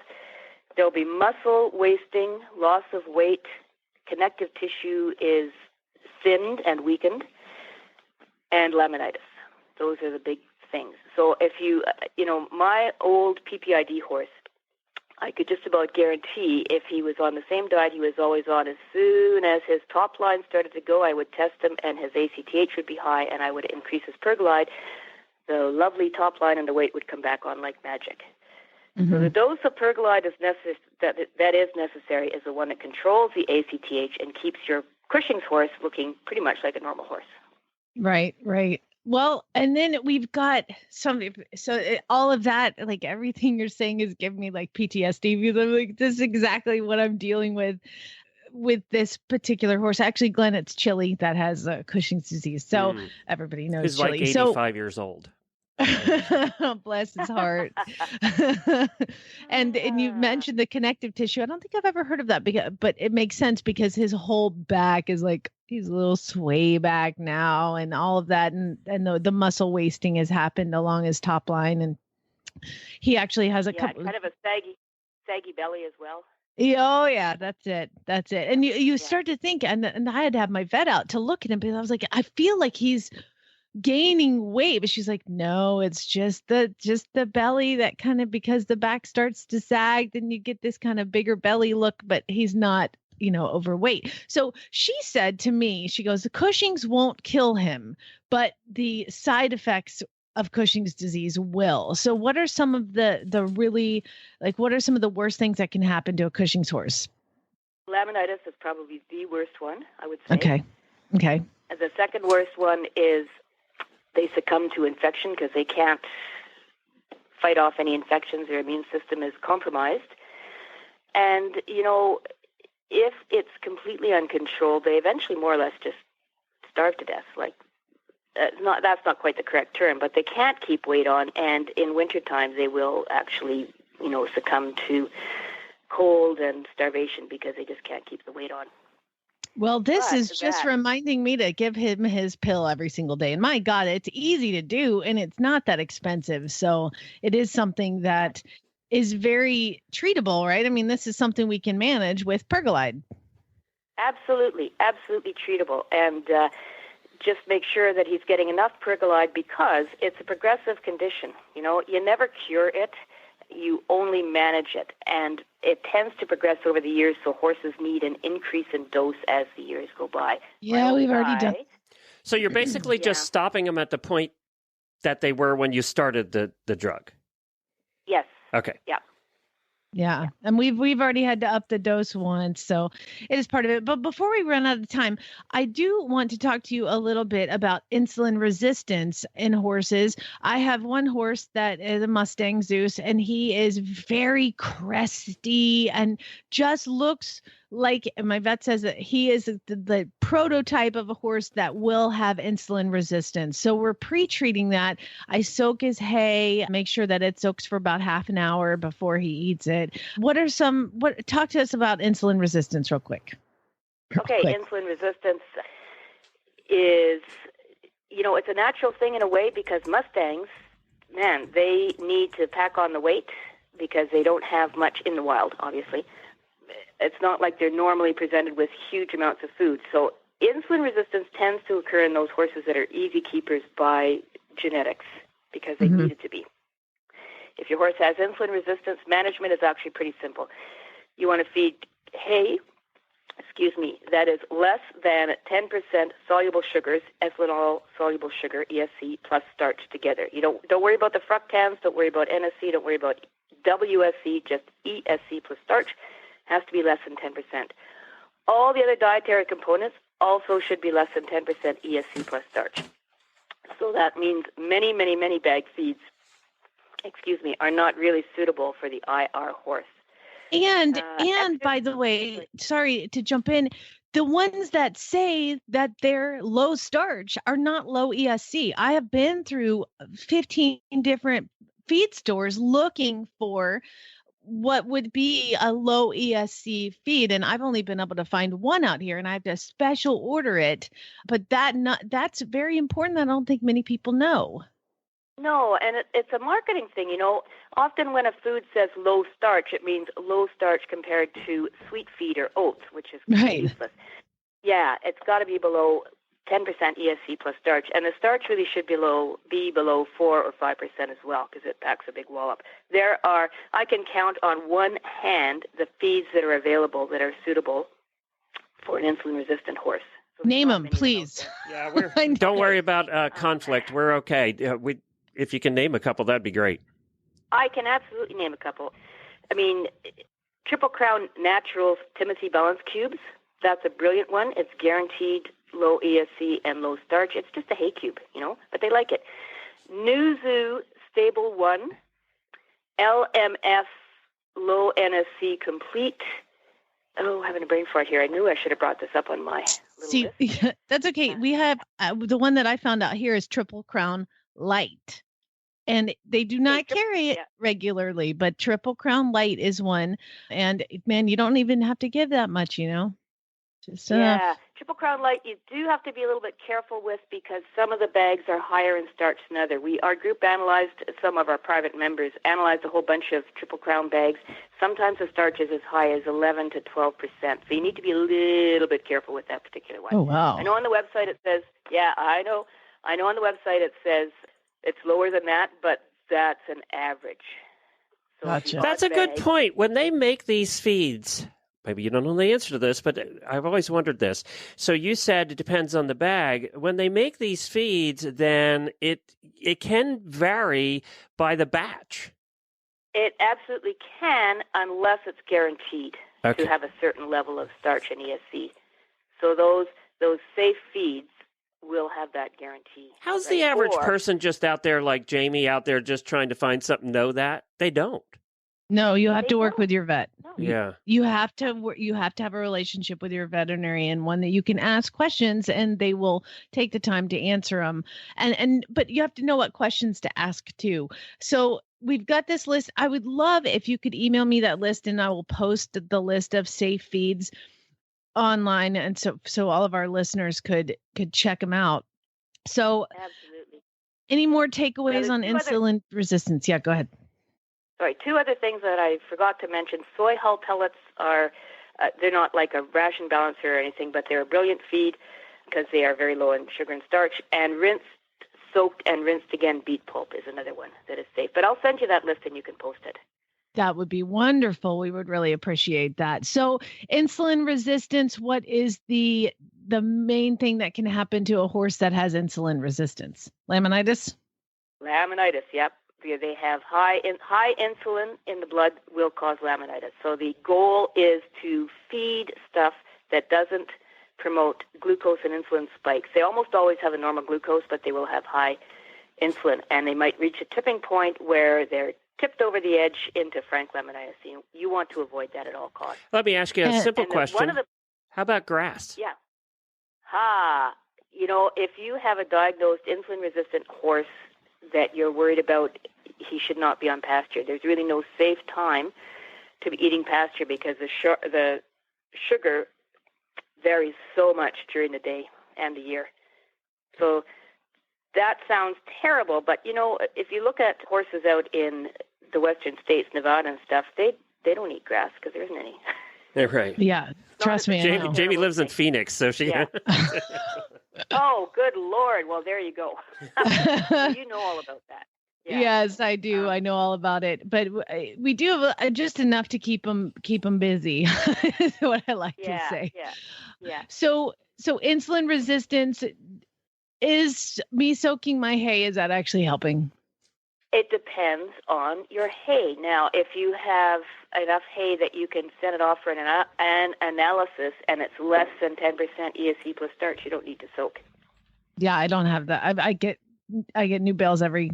There'll be muscle wasting, loss of weight, connective tissue is thinned and weakened, and laminitis. Those are the big things. So if my old PPID horse, I could just about guarantee if he was on the same diet he was always on, as soon as his top line started to go, I would test him and his ACTH would be high, and I would increase his Pergolide. The lovely top line and the weight would come back on like magic. Mm-hmm. So the dose of Pergolide that is necessary is the one that controls the ACTH and keeps your Cushing's horse looking pretty much like a normal horse. Right. Well, and then we've got all of that, like everything you're saying is giving me like PTSD, because I'm like, this is exactly what I'm dealing with this particular horse. Actually, Glenn, it's Chili that has Cushing's disease. So everybody knows He's Chili. He's like 85 years old. Bless his heart. and you mentioned the connective tissue. I don't think I've ever heard of that, but it makes sense because his whole back is like, he's a little sway back now, and all of that, and the muscle wasting has happened along his top line, and he actually has kind of a saggy belly as well. Oh yeah, that's it. And you start to think, and I had to have my vet out to look at him, because I was like, I feel like he's gaining weight, but she's like, no, it's just the belly that kind of, because the back starts to sag, then you get this kind of bigger belly look, but he's not overweight. So she said to me, she goes, the Cushing's won't kill him, but the side effects of Cushing's disease will. So what are some of the really, like, what are some of the worst things that can happen to a Cushing's horse? Laminitis is probably the worst one, I would say. Okay. And the second worst one is they succumb to infection because they can't fight off any infections. Their immune system is compromised. And, if it's completely uncontrolled, they eventually more or less just starve to death. That's not quite the correct term, but they can't keep weight on, and in wintertime they will actually, succumb to cold and starvation because they just can't keep the weight on. Well, this is just reminding me to give him his pill every single day. And my God, it's easy to do and it's not that expensive. So it is something that is very treatable, right? I mean, this is something we can manage with Pergolide. Absolutely treatable. And just make sure that he's getting enough Pergolide because it's a progressive condition. You never cure it. You only manage it, and it tends to progress over the years, so horses need an increase in dose as the years go by. Yeah, we've already done. So you're basically just stopping them at the point that they were when you started the drug? Yes. Okay. Yeah. Yeah. And we've already had to up the dose once, so it is part of it. But before we run out of time, I do want to talk to you a little bit about insulin resistance in horses. I have one horse that is a Mustang Zeus, and he is very cresty and just looks like, my vet says that he is the prototype of a horse that will have insulin resistance. So we're pre-treating that. I soak his hay, make sure that it soaks for about half an hour before he eats it. Talk to us about insulin resistance real quick. Okay, insulin resistance is, it's a natural thing in a way because Mustangs, man, they need to pack on the weight because they don't have much in the wild, obviously. It's not like they're normally presented with huge amounts of food. So insulin resistance tends to occur in those horses that are easy keepers by genetics because they need it to be. If your horse has insulin resistance, management is actually pretty simple. You want to feed hay, that is less than 10% soluble sugars, ethanol soluble sugar, ESC, plus starch together. You don't worry about the fructans, don't worry about NSC, don't worry about WSC, just ESC plus starch. Has to be less than 10%. All the other dietary components also should be less than 10% ESC plus starch. So that means many, many, many bag feeds, are not really suitable for the IR horse. And by the way, sorry to jump in, the ones that say that they're low starch are not low ESC. I have been through 15 different feed stores looking for what would be a low ESC feed. And I've only been able to find one out here and I have to special order it. But that's very important. I don't think many people know. No, and it's a marketing thing. Often when a food says low starch, it means low starch compared to sweet feed or oats, which is useless. Yeah, it's got to be below 10% ESC plus starch, and the starch really should be below 4 or 5% as well because it packs a big wallop. I can count on one hand the feeds that are available that are suitable for an insulin-resistant horse. So name them, please. Yeah, don't worry about conflict. We're okay. If you can name a couple, that'd be great. I can absolutely name a couple. I mean, Triple Crown Naturals Timothy Balance Cubes, that's a brilliant one. It's guaranteed low ESC and low starch. It's just a hay cube, but they like it. Nuzu Stable 1, LMF Low NSC Complete. Oh, having a brain fart here. I knew I should have brought this up on my little list. That's okay. We have the one that I found out here is Triple Crown Light. And they do not carry it regularly, but Triple Crown Light is one. And man, you don't even have to give that much, Just Triple Crown Light you do have to be a little bit careful with because some of the bags are higher in starch than others. Our group analyzed, some of our private members analyzed a whole bunch of Triple Crown bags. Sometimes the starch is as high as 11 to 12%. So you need to be a little bit careful with that particular one. Oh, wow. I know on the website it says, I know on the website it says it's lower than that, but that's an average. So gotcha. That's a good point. When they make these feeds, maybe you don't know the answer to this, but I've always wondered this. So you said it depends on the bag. When they make these feeds, then it can vary by the batch. It absolutely can, unless it's guaranteed to have a certain level of starch and ESC. So those safe feeds will have that guarantee. How's the average person just out there like Jamie out there just trying to find something know that? They don't. No, you have to work with your vet. Yeah. You have to have a relationship with your veterinarian, one that you can ask questions and they will take the time to answer them. But you have to know what questions to ask too. So we've got this list. I would love if you could email me that list and I will post the list of safe feeds online, and so all of our listeners could check them out. So Absolutely. Any more takeaways on insulin resistance? Yeah, go ahead. Sorry, 2 other things that I forgot to mention. Soy hull pellets are, they're not like a ration balancer or anything, but they're a brilliant feed because they are very low in sugar and starch. And soaked and rinsed again beet pulp is another one that is safe. But I'll send you that list and you can post it. That would be wonderful. We would really appreciate that. So insulin resistance, what is the main thing that can happen to a horse that has insulin resistance? Laminitis? Laminitis, yep. They have high insulin in the blood will cause laminitis. So the goal is to feed stuff that doesn't promote glucose and insulin spikes. They almost always have a normal glucose, but they will have high insulin, and they might reach a tipping point where they're tipped over the edge into frank laminitis. You want to avoid that at all costs. Let me ask you a simple question. How about grass? Yeah. If you have a diagnosed insulin-resistant horse that you're worried about, he should not be on pasture. There's really no safe time to be eating pasture because the sugar varies so much during the day and the year. So that sounds terrible, but if you look at horses out in the western states, Nevada and stuff, they don't eat grass because there isn't any. They're right. Yeah, trust me. Jamie lives in Phoenix, so she. Yeah. Oh, good Lord! Well, there you go. You know all about that. Yeah. Yes, I do. I know all about it, but we do have just enough to keep them busy. Is what I like to say. Yeah. So insulin resistance, is me soaking my hay, is that actually helping? It depends on your hay. Now, if you have enough hay that you can send it off for an analysis and it's less than 10% ESE plus starch, you don't need to soak. Yeah, I don't have that. I get new bales every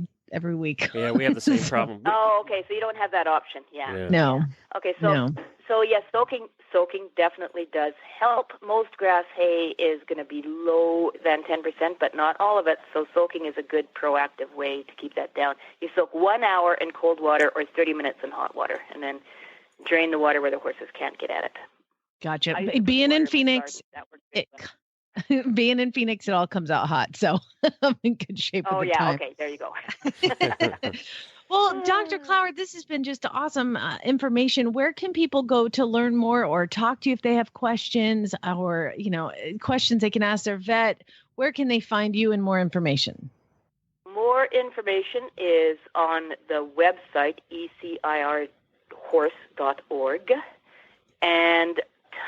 week. Yeah, we have the same problem. Oh, okay. So you don't have that option. Yeah. No. Okay. So yes, soaking definitely does help. Most grass hay is going to be low than 10%, but not all of it. So soaking is a good proactive way to keep that down. You soak 1 hour in cold water or 30 minutes in hot water, and then drain the water where the horses can't get at it. Gotcha. Being in Phoenix, it all comes out hot. So I'm in good shape. Oh, yeah. Time. Okay. There you go. Well, Dr. Clougher, this has been just awesome information. Where can people go to learn more or talk to you if they have questions or, questions they can ask their vet? Where can they find you and more information? More information is on the website, ecirhorse.org, and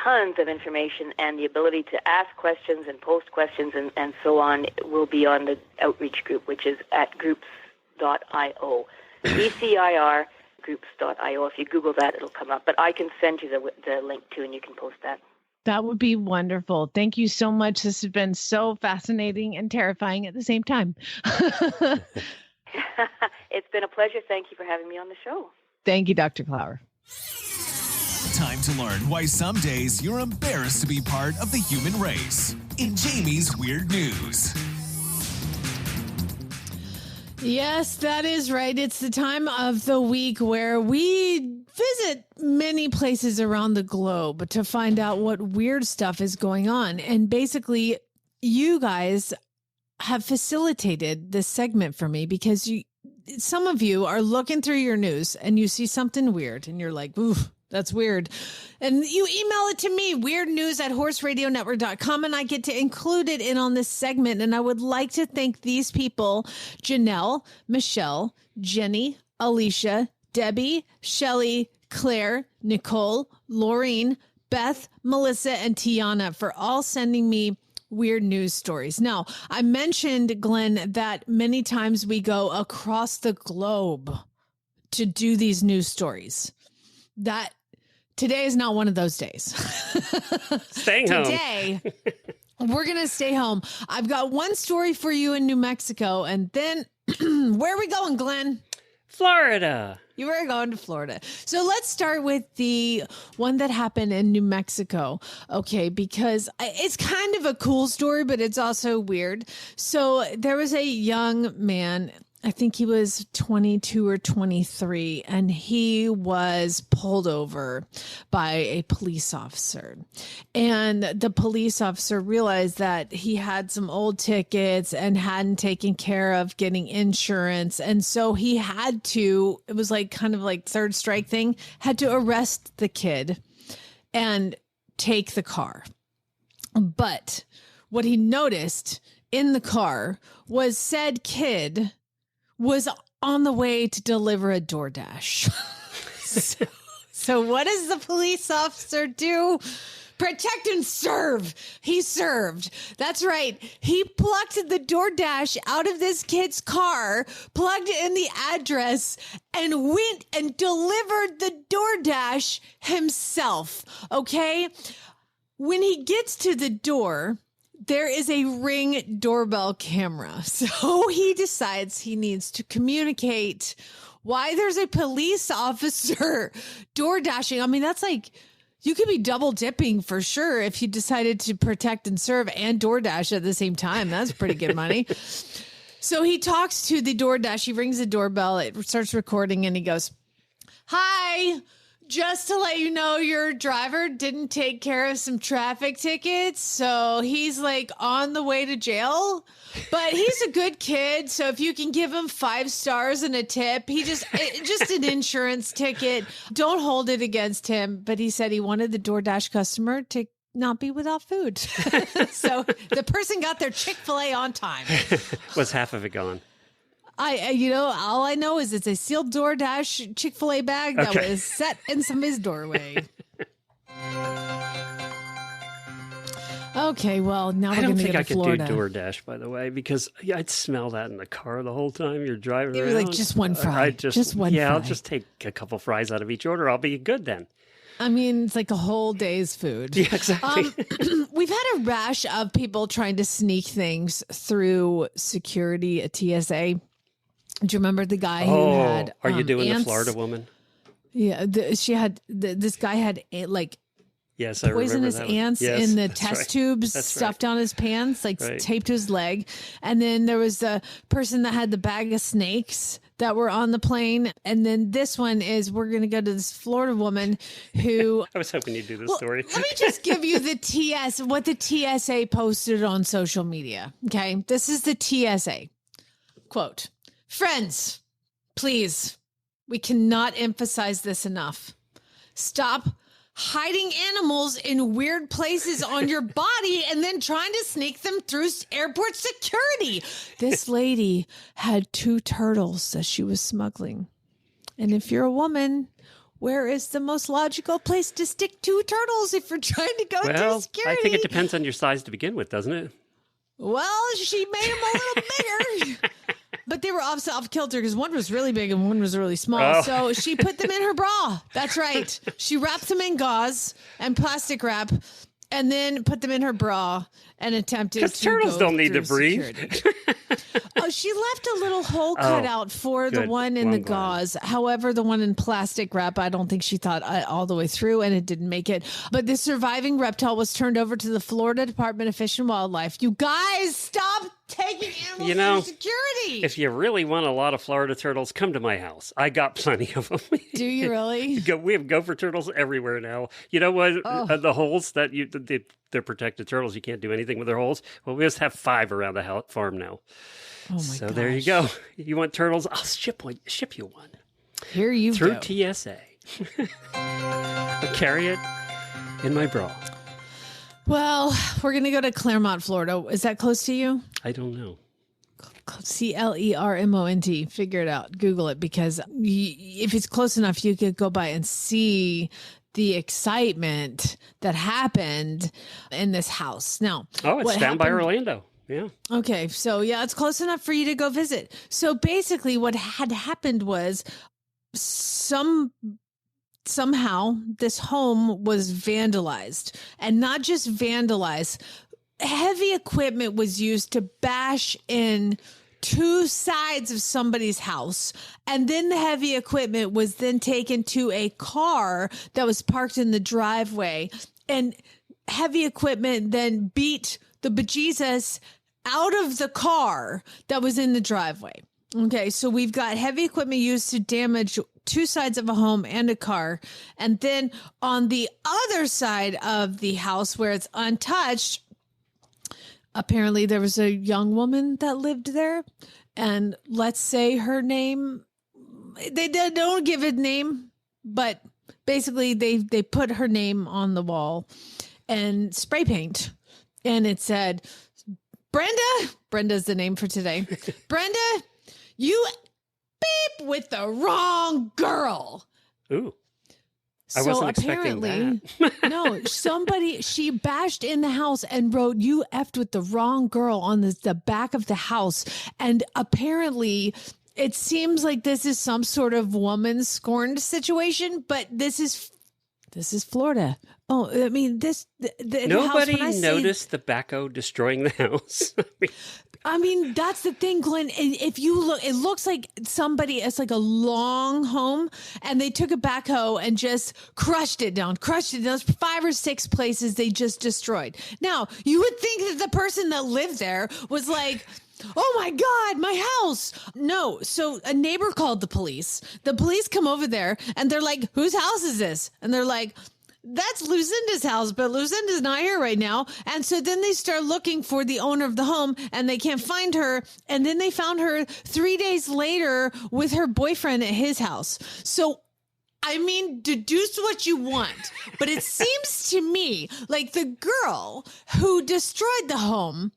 tons of information and the ability to ask questions and post questions and so on will be on the outreach group, which is at groups.io. ECIR groups.io. If you Google that, it'll come up. But I can send you the link too, and you can post that. That would be wonderful. Thank you so much. This has been so fascinating and terrifying at the same time. It's been a pleasure. Thank you for having me on the show. Thank you, Dr. Clougher. Time to learn why some days you're embarrassed to be part of the human race. In Jamie's Weird News. Yes, that is right. It's the time of the week where we visit many places around the globe to find out what weird stuff is going on. And basically, you guys have facilitated this segment for me because some of you are looking through your news and you see something weird and you're like, ooh, that's weird. And you email it to me, weirdnews@horseradionetwork.com, and I get to include it in on this segment. And I would like to thank these people, Janelle, Michelle, Jenny, Alicia, Debbie, Shelly, Claire, Nicole, Laureen, Beth, Melissa, and Tiana for all sending me weird news stories. Now, I mentioned, Glenn, that many times we go across the globe to do these news stories. That today is not one of those days. Staying home. Today, we're going to stay home. I've got one story for you in New Mexico, and then where are we going, Glenn? Florida. You were going to Florida. So let's start with the one that happened in New Mexico. Okay, because it's kind of a cool story, but it's also weird. So there was a young man, I think he was 22 or 23, and he was pulled over by a police officer. And the police officer realized that he had some old tickets and hadn't taken care of getting insurance. And so he had to, it was like kind of like third strike thing, had to arrest the kid and take the car. But what he noticed in the car was said kid was on the way to deliver a DoorDash. So what does the police officer do? Protect and serve. He served. That's right. He plucked the DoorDash out of this kid's car, plugged in the address, and went and delivered the DoorDash himself. Okay? When he gets to the door, there is a Ring doorbell camera. So he decides he needs to communicate why there's a police officer door dashing. I mean, that's like, you could be double dipping for sure if you decided to protect and serve and DoorDash at the same time. That's pretty good money. So he talks to the DoorDash. He rings the doorbell. It starts recording and he goes, "Hi. Just to let you know, your driver didn't take care of some traffic tickets, so he's like on the way to jail. But he's a good kid, so if you can give him 5 stars and a tip, just an insurance ticket. Don't hold it against him." But he said he wanted the DoorDash customer to not be without food. So the person got their Chick-fil-A on time. Was half of it gone? All I know is it's a sealed DoorDash Chick-fil-A bag that was set in somebody's doorway. Okay, well, now we're going to get to Florida. I don't think I could do DoorDash, by the way, because I'd smell that in the car the whole time you're driving around. Like just one fry. Just one fry. I'll just take a couple fries out of each order. I'll be good then. I mean, it's like a whole day's food. Yeah, exactly. We've had a rash of people trying to sneak things through security at TSA. Do you remember the guy who had are you doing ants? The Florida woman? Yeah, this guy had yes, poisonous ants in the test tubes That's stuffed down his pants, taped to his leg. And then there was the person that had the bag of snakes that were on the plane. And then this one is, we're going to go to this Florida woman who... I was hoping you'd do this story. Let me just give you what the TSA posted on social media. Okay, this is the TSA. Quote, "Friends, please, we cannot emphasize this enough. Stop hiding animals in weird places on your body and then trying to sneak them through airport security." This lady had 2 turtles that she was smuggling. And if you're a woman, where is the most logical place to stick 2 turtles if you're trying to go through security? I think it depends on your size to begin with, doesn't it? Well, she made them a little bigger. But they were off kilter because one was really big and one was really small. Oh. So she put them in her bra. That's right. She wrapped them in gauze and plastic wrap and then put them in her bra and attempted to. Because turtles don't need to breathe. She left a little hole cut out for the one in the gauze. However, the one in plastic wrap, I don't think she thought all the way through, and it didn't make it. But the surviving reptile was turned over to the Florida Department of Fish and Wildlife. You guys, stop taking animals through security. If you really want a lot of Florida turtles, come to my house. I got plenty of them. Do you really? We have gopher turtles everywhere now. You know what? The holes that they're protected turtles. You can't do anything with their holes. Well, we just have 5 around the farm now. Oh my so gosh. there you go. You want turtles? I'll ship you one. Here you go. Through Through TSA. I'll carry it in my bra. Well, we're going to go to Claremont, Florida. Is that close to you? I don't know. Clermont. Figure it out. Google it, because if it's close enough, you could go by and see the excitement that happened in this house. Now, it's down by Orlando. Yeah. Okay. So yeah, it's close enough for you to go visit. So basically what had happened was somehow this home was vandalized, and not just vandalized. Heavy equipment was used to bash in two sides of somebody's house. And then the heavy equipment was then taken to a car that was parked in the driveway. And heavy equipment then beat the bejesus out of the car that was in the driveway. Okay, so we've got heavy equipment used to damage two sides of a home and a car. And then on the other side of the house where it's untouched, apparently there was a young woman that lived there. And let's say her name, they don't give a name, but basically they put her name on the wall and spray paint. And it said, Brenda's the name for today. Brenda, you beep with the wrong girl. Ooh. I wasn't expecting that. No, she bashed in the house and wrote, you effed with the wrong girl on the back of the house. And apparently it seems like this is some sort of woman scorned situation, but this is Florida. Oh, I mean, nobody noticed the backhoe destroying the house. I mean, that's the thing, Glenn. If you look, it looks like it's like a long home, and they took a backhoe and just crushed it down. There's 5 or 6 places they just destroyed. Now, you would think that the person that lived there was like, oh my God, my house. No. So a neighbor called the police. The police come over there and they're like, whose house is this? And they're like, that's Lucinda's house, but Lucinda's not here right now. And so then they start looking for the owner of the home and they can't find her. And then they found her 3 days later with her boyfriend at his house. So, I mean, deduce what you want, but it seems to me like the girl who destroyed the home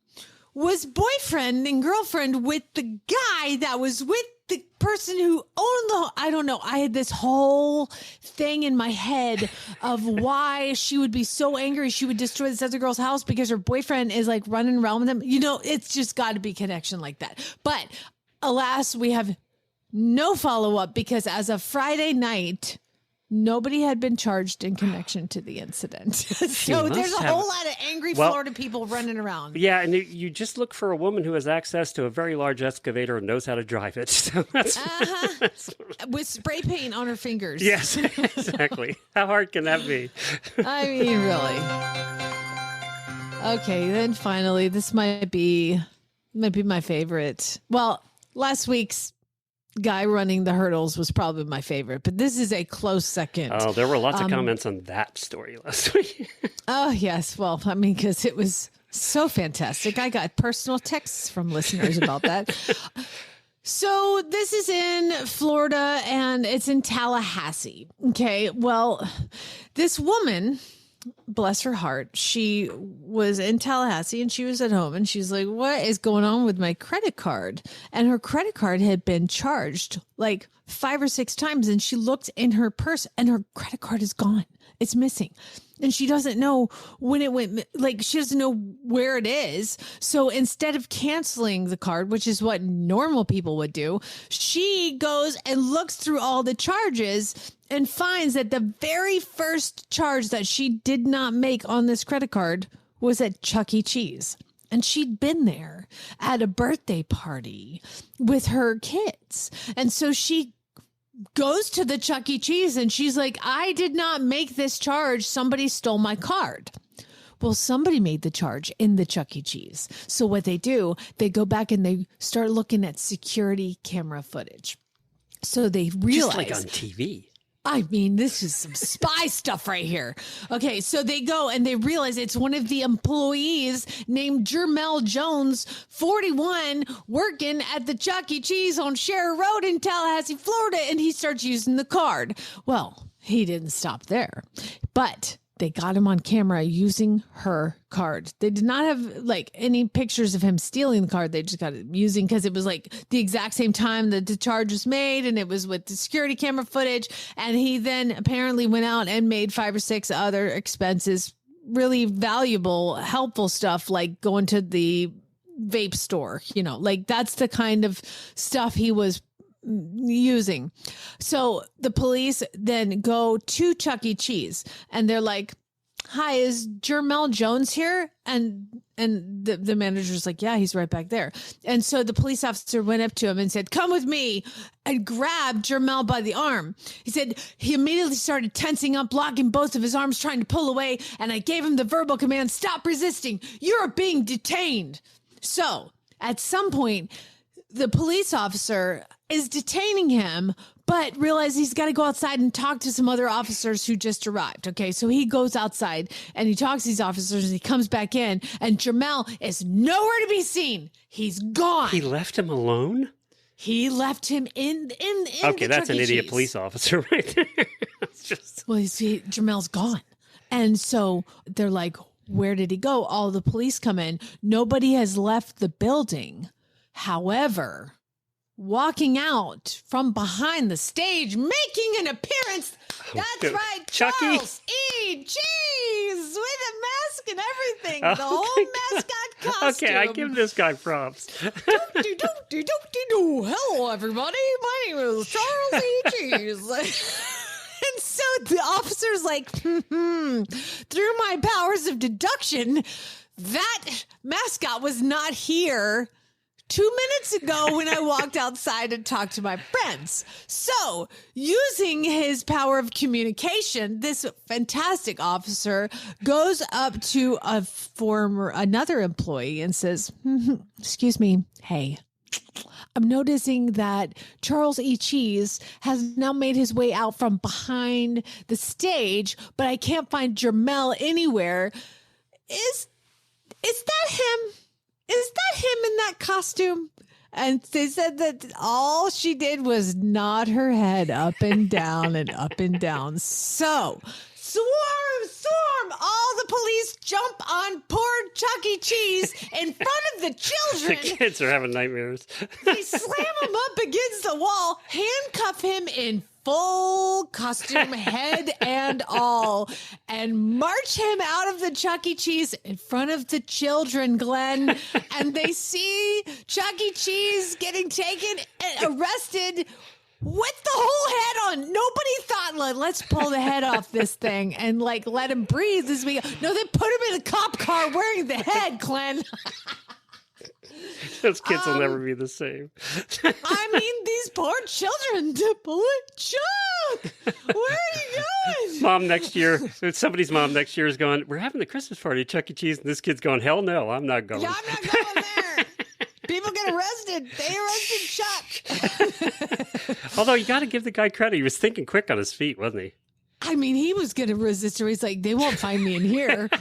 was boyfriend and girlfriend with the guy that was with the person who owned the home. I don't know. I had this whole thing in my head of why she would be so angry she would destroy this other girl's house because her boyfriend is like running around with them. You know, it's just got to be connection like that. But alas, we have no follow-up because as of Friday night, nobody had been charged in connection to the incident. So there's a whole lot of angry Florida people running around. Yeah, and you just look for a woman who has access to a very large excavator and knows how to drive it. So that's, with spray paint on her fingers. Yes, exactly. How hard can that be? I mean, really. Okay, then finally, this might be my favorite. Well, last week's guy running the hurdles was probably my favorite, but this is a close second. Oh, there were lots of comments on that story last week. Oh, yes. Well, I mean, because it was so fantastic. I got personal texts from listeners about that. So this is in Florida and it's in Tallahassee. Okay. Well, this woman, bless her heart, she was in Tallahassee and she was at home and she's like, what is going on with my credit card? And her credit card had been charged like 5 or 6 times. And she looked in her purse and her credit card is gone. It's missing. And she doesn't know when it went, like she doesn't know where it is. So instead of canceling the card, which is what normal people would do, she goes and looks through all the charges and finds that the very first charge that she did not make on this credit card was at Chuck E. Cheese. And she'd been there at a birthday party with her kids. And so she goes to the Chuck E. Cheese and she's like, I did not make this charge. Somebody stole my card. Well, somebody made the charge in the Chuck E. Cheese. So what they do, they go back and they start looking at security camera footage. So they realize, just like on TV. I mean, this is some spy stuff right here. Okay, so they go and they realize it's one of the employees named Jermel Jones, 41, working at the Chuck E. Cheese on Sharer Road in Tallahassee, Florida, and he starts using the card. Well, he didn't stop there, but they got him on camera using her card. They did not have like any pictures of him stealing the card. They just got it using because it was like the exact same time that the charge was made and it was with the security camera footage. And he then apparently went out and made 5 or 6 other expenses, really valuable, helpful stuff like going to the vape store, you know, like that's the kind of stuff he was using. So the police then go to Chuck E. Cheese and they're like, hi, is Jermel Jones here? And the manager's like, yeah, he's right back there. And so the police officer went up to him and said, come with me, and grabbed Jermel by the arm. He said he immediately started tensing up, locking both of his arms, trying to pull away. And I gave him the verbal command, stop resisting. You're being detained. So at some point, the police officer is detaining him, but realizes he's got to go outside and talk to some other officers who just arrived. Okay, so he goes outside and he talks to these officers and he comes back in, and Jermel is nowhere to be seen. He's gone. He left him alone? He left him in okay, the that's Chuck an E. idiot Cheese. police officer right there. It's just... Well, you see, Jermel's gone. And so they're like, where did he go? All the police come in. Nobody has left the building. However, walking out from behind the stage, making an appearance. That's right, Chucky. Charles E. Cheese with a mask and everything. Oh, the whole mascot costume. Okay, I give this guy props. Hello, everybody. My name is Charles E. Cheese. And so the officer's like, through my powers of deduction, that mascot was not here 2 minutes ago when I walked outside and talked to my friends. So, using his power of communication, this fantastic officer goes up to another employee and says, excuse me, hey, I'm noticing that Charles E. Cheese has now made his way out from behind the stage, but I can't find Jermel anywhere. Is that him? Is that him in that costume? And they said that all she did was nod her head up and down and up and down. So, swarm, all the police jump on poor Chuck E. Cheese in front of the children. The kids are having nightmares. They slam him up against the wall, handcuff him in full costume, head and all, and march him out of the Chuck E. Cheese in front of the children, Glenn. And they see Chuck E. Cheese getting taken and arrested with the whole head on. Nobody thought, let's pull the head off this thing and let him breathe as we go. No, they put him in a cop car wearing the head, Glenn. Those kids will never be the same. I mean, these poor children. Chuck, where are you going? Mom next year, somebody's mom next year is going, we're having the Christmas party at Chuck E. Cheese, and this kid's going, hell no, I'm not going. Yeah, I'm not going there. People get arrested. They arrested Chuck. Although you got to give the guy credit. He was thinking quick on his feet, wasn't he? I mean, he was going to resist her. He's like, they won't find me in here. By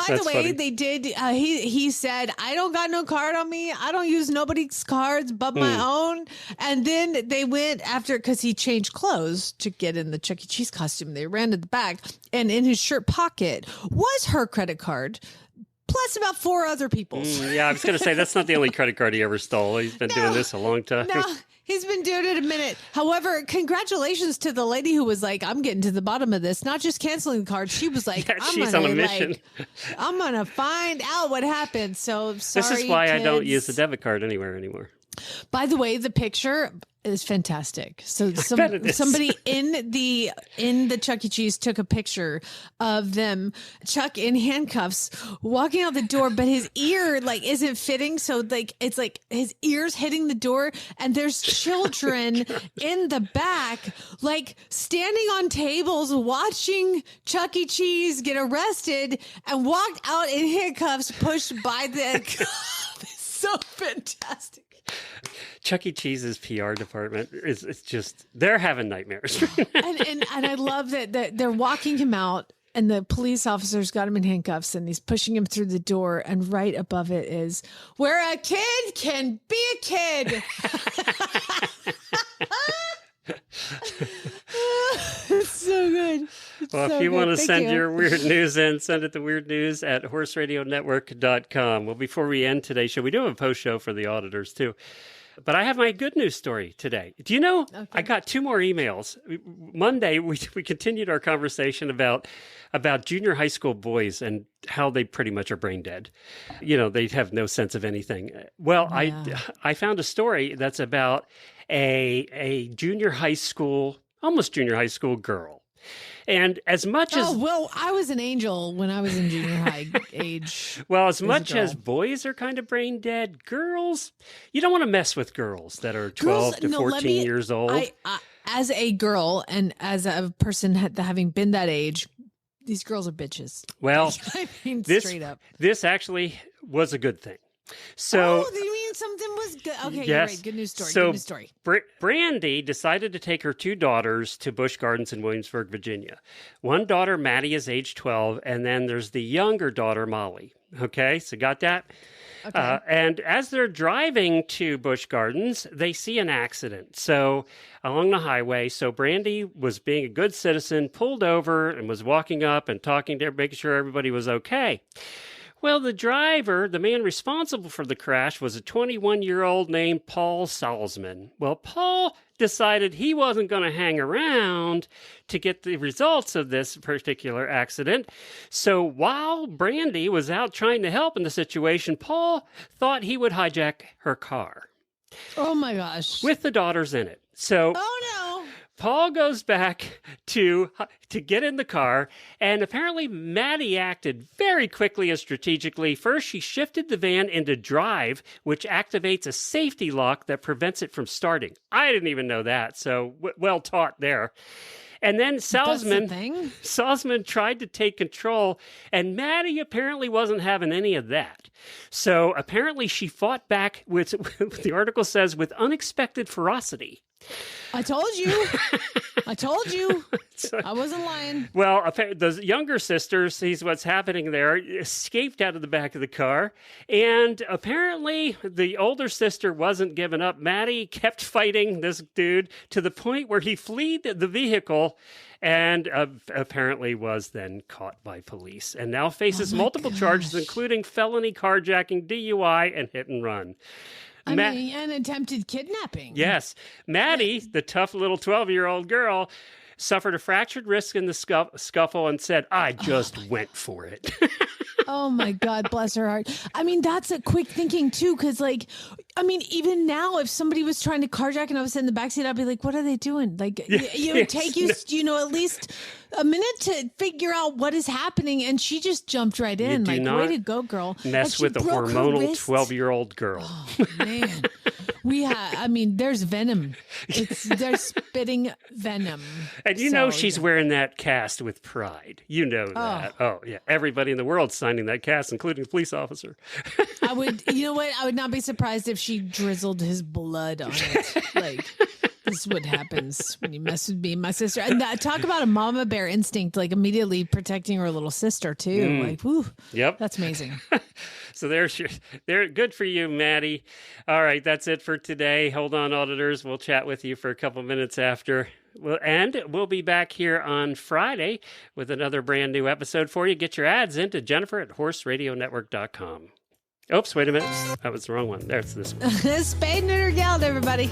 That's the way, funny. they did. He said, I don't got no card on me. I don't use nobody's cards but my own. And then they went after, because he changed clothes to get in the Chuck E. Cheese costume. They ran to the back, and in his shirt pocket was her credit card, plus about 4 other people's. Yeah, I was going to say, that's not the only credit card he ever stole. He's been doing this a long time. No, he's been doing it a minute. However, congratulations to the lady who was like, I'm getting to the bottom of this. Not just canceling the card. She was like, she's on a mission. I'm going to find out what happened. So sorry, This is why I don't kids. use the debit card anywhere anymore. By the way, the picture is fantastic. So bet it is. somebody in the Chuck E. Cheese took a picture of them, Chuck in handcuffs, walking out the door, but his ear isn't fitting. So it's like his ear's hitting the door, and there's children in the back, standing on tables, watching Chuck E. Cheese get arrested and walked out in handcuffs, pushed by the It's so fantastic. Chuck E. Cheese's PR department is just, they're having nightmares. and I love that they're walking him out, and the police officer's got him in handcuffs, and he's pushing him through the door, and right above it is where a kid can be a kid. It's so good. Well, if you want to send your weird news in, send it to weirdnews@horseradionetwork.com. Well, before we end today's show, we do have a post show for the auditors, too. But I have my good news story today. Do you know, I got 2 more emails. Monday, we continued our conversation about junior high school boys and how they pretty much are brain dead. They have no sense of anything. Well, yeah. I found a story that's about a junior high school almost junior high school girl. And as much as... Oh, well, I was an angel when I was in junior high age. Well, as much as boys are kind of brain dead, girls, you don't want to mess with girls that are 12 to 14 years old. As a girl and as a person having been that age, these girls are bitches. Well, I mean, straight up. This actually was a good thing. So, oh, you mean something was good? Okay, yes. You're right. Good news story. So good news story. Brandy decided to take her 2 daughters to Busch Gardens in Williamsburg, Virginia. One daughter, Maddie, is age 12, and then there's the younger daughter, Molly. Okay, so got that? Okay. And as they're driving to Busch Gardens, they see an accident. So along the highway, so Brandy was being a good citizen, pulled over and was walking up and talking to making sure everybody was okay. Well, the driver, the man responsible for the crash, was a 21-year-old named Paul Salzman. Well, Paul decided he wasn't going to hang around to get the results of this particular accident. So while Brandy was out trying to help in the situation, Paul thought he would hijack her car. Oh, my gosh. With the daughters in it. So... Oh, no. Paul goes back to get in the car, and apparently Maddie acted very quickly and strategically. First, she shifted the van into drive, which activates a safety lock that prevents it from starting. I didn't even know that, so well taught there. And then Salzman tried to take control, and Maddie apparently wasn't having any of that. So apparently she fought back, with the article says, with unexpected ferocity. I told you. I told you. I wasn't lying. Well, the younger sister sees what's happening there, escaped out of the back of the car, and apparently the older sister wasn't giving up. Maddie kept fighting this dude to the point where he fled the vehicle and apparently was then caught by police and now faces multiple charges, including felony carjacking, DUI, and hit and run. And attempted kidnapping. Yes. Maddie, the tough little 12-year-old girl, suffered a fractured wrist in the scuffle and said, I just went for it. Oh, my God, bless her heart. I mean, that's a quick thinking, too, because, even now, if somebody was trying to carjack and I was in the backseat, I'd be like, what are they doing? Like, it would take you, at least a minute to figure out what is happening, and she just jumped right in. Like, way to go, girl. Mess with a hormonal 12-year-old girl. Oh, man. There's venom. They're spitting venom. And she's wearing that cast with pride. You know that. Oh, yeah. Everybody in the world signing that cast, including the police officer. I would not be surprised if she drizzled his blood on it. This is what happens when you mess with me and my sister. And talk about a mama bear instinct, immediately protecting her little sister too. Whew. Yep. That's amazing. So they're good for you, Maddie. All right, that's it for today. Hold on, auditors. We'll chat with you for a couple minutes after. And we'll be back here on Friday with another brand new episode for you. Get your ads into Jennifer@horseradionetwork.com. Oops, wait a minute. That was the wrong one. There's this one. Spade, neuter, galled, everybody.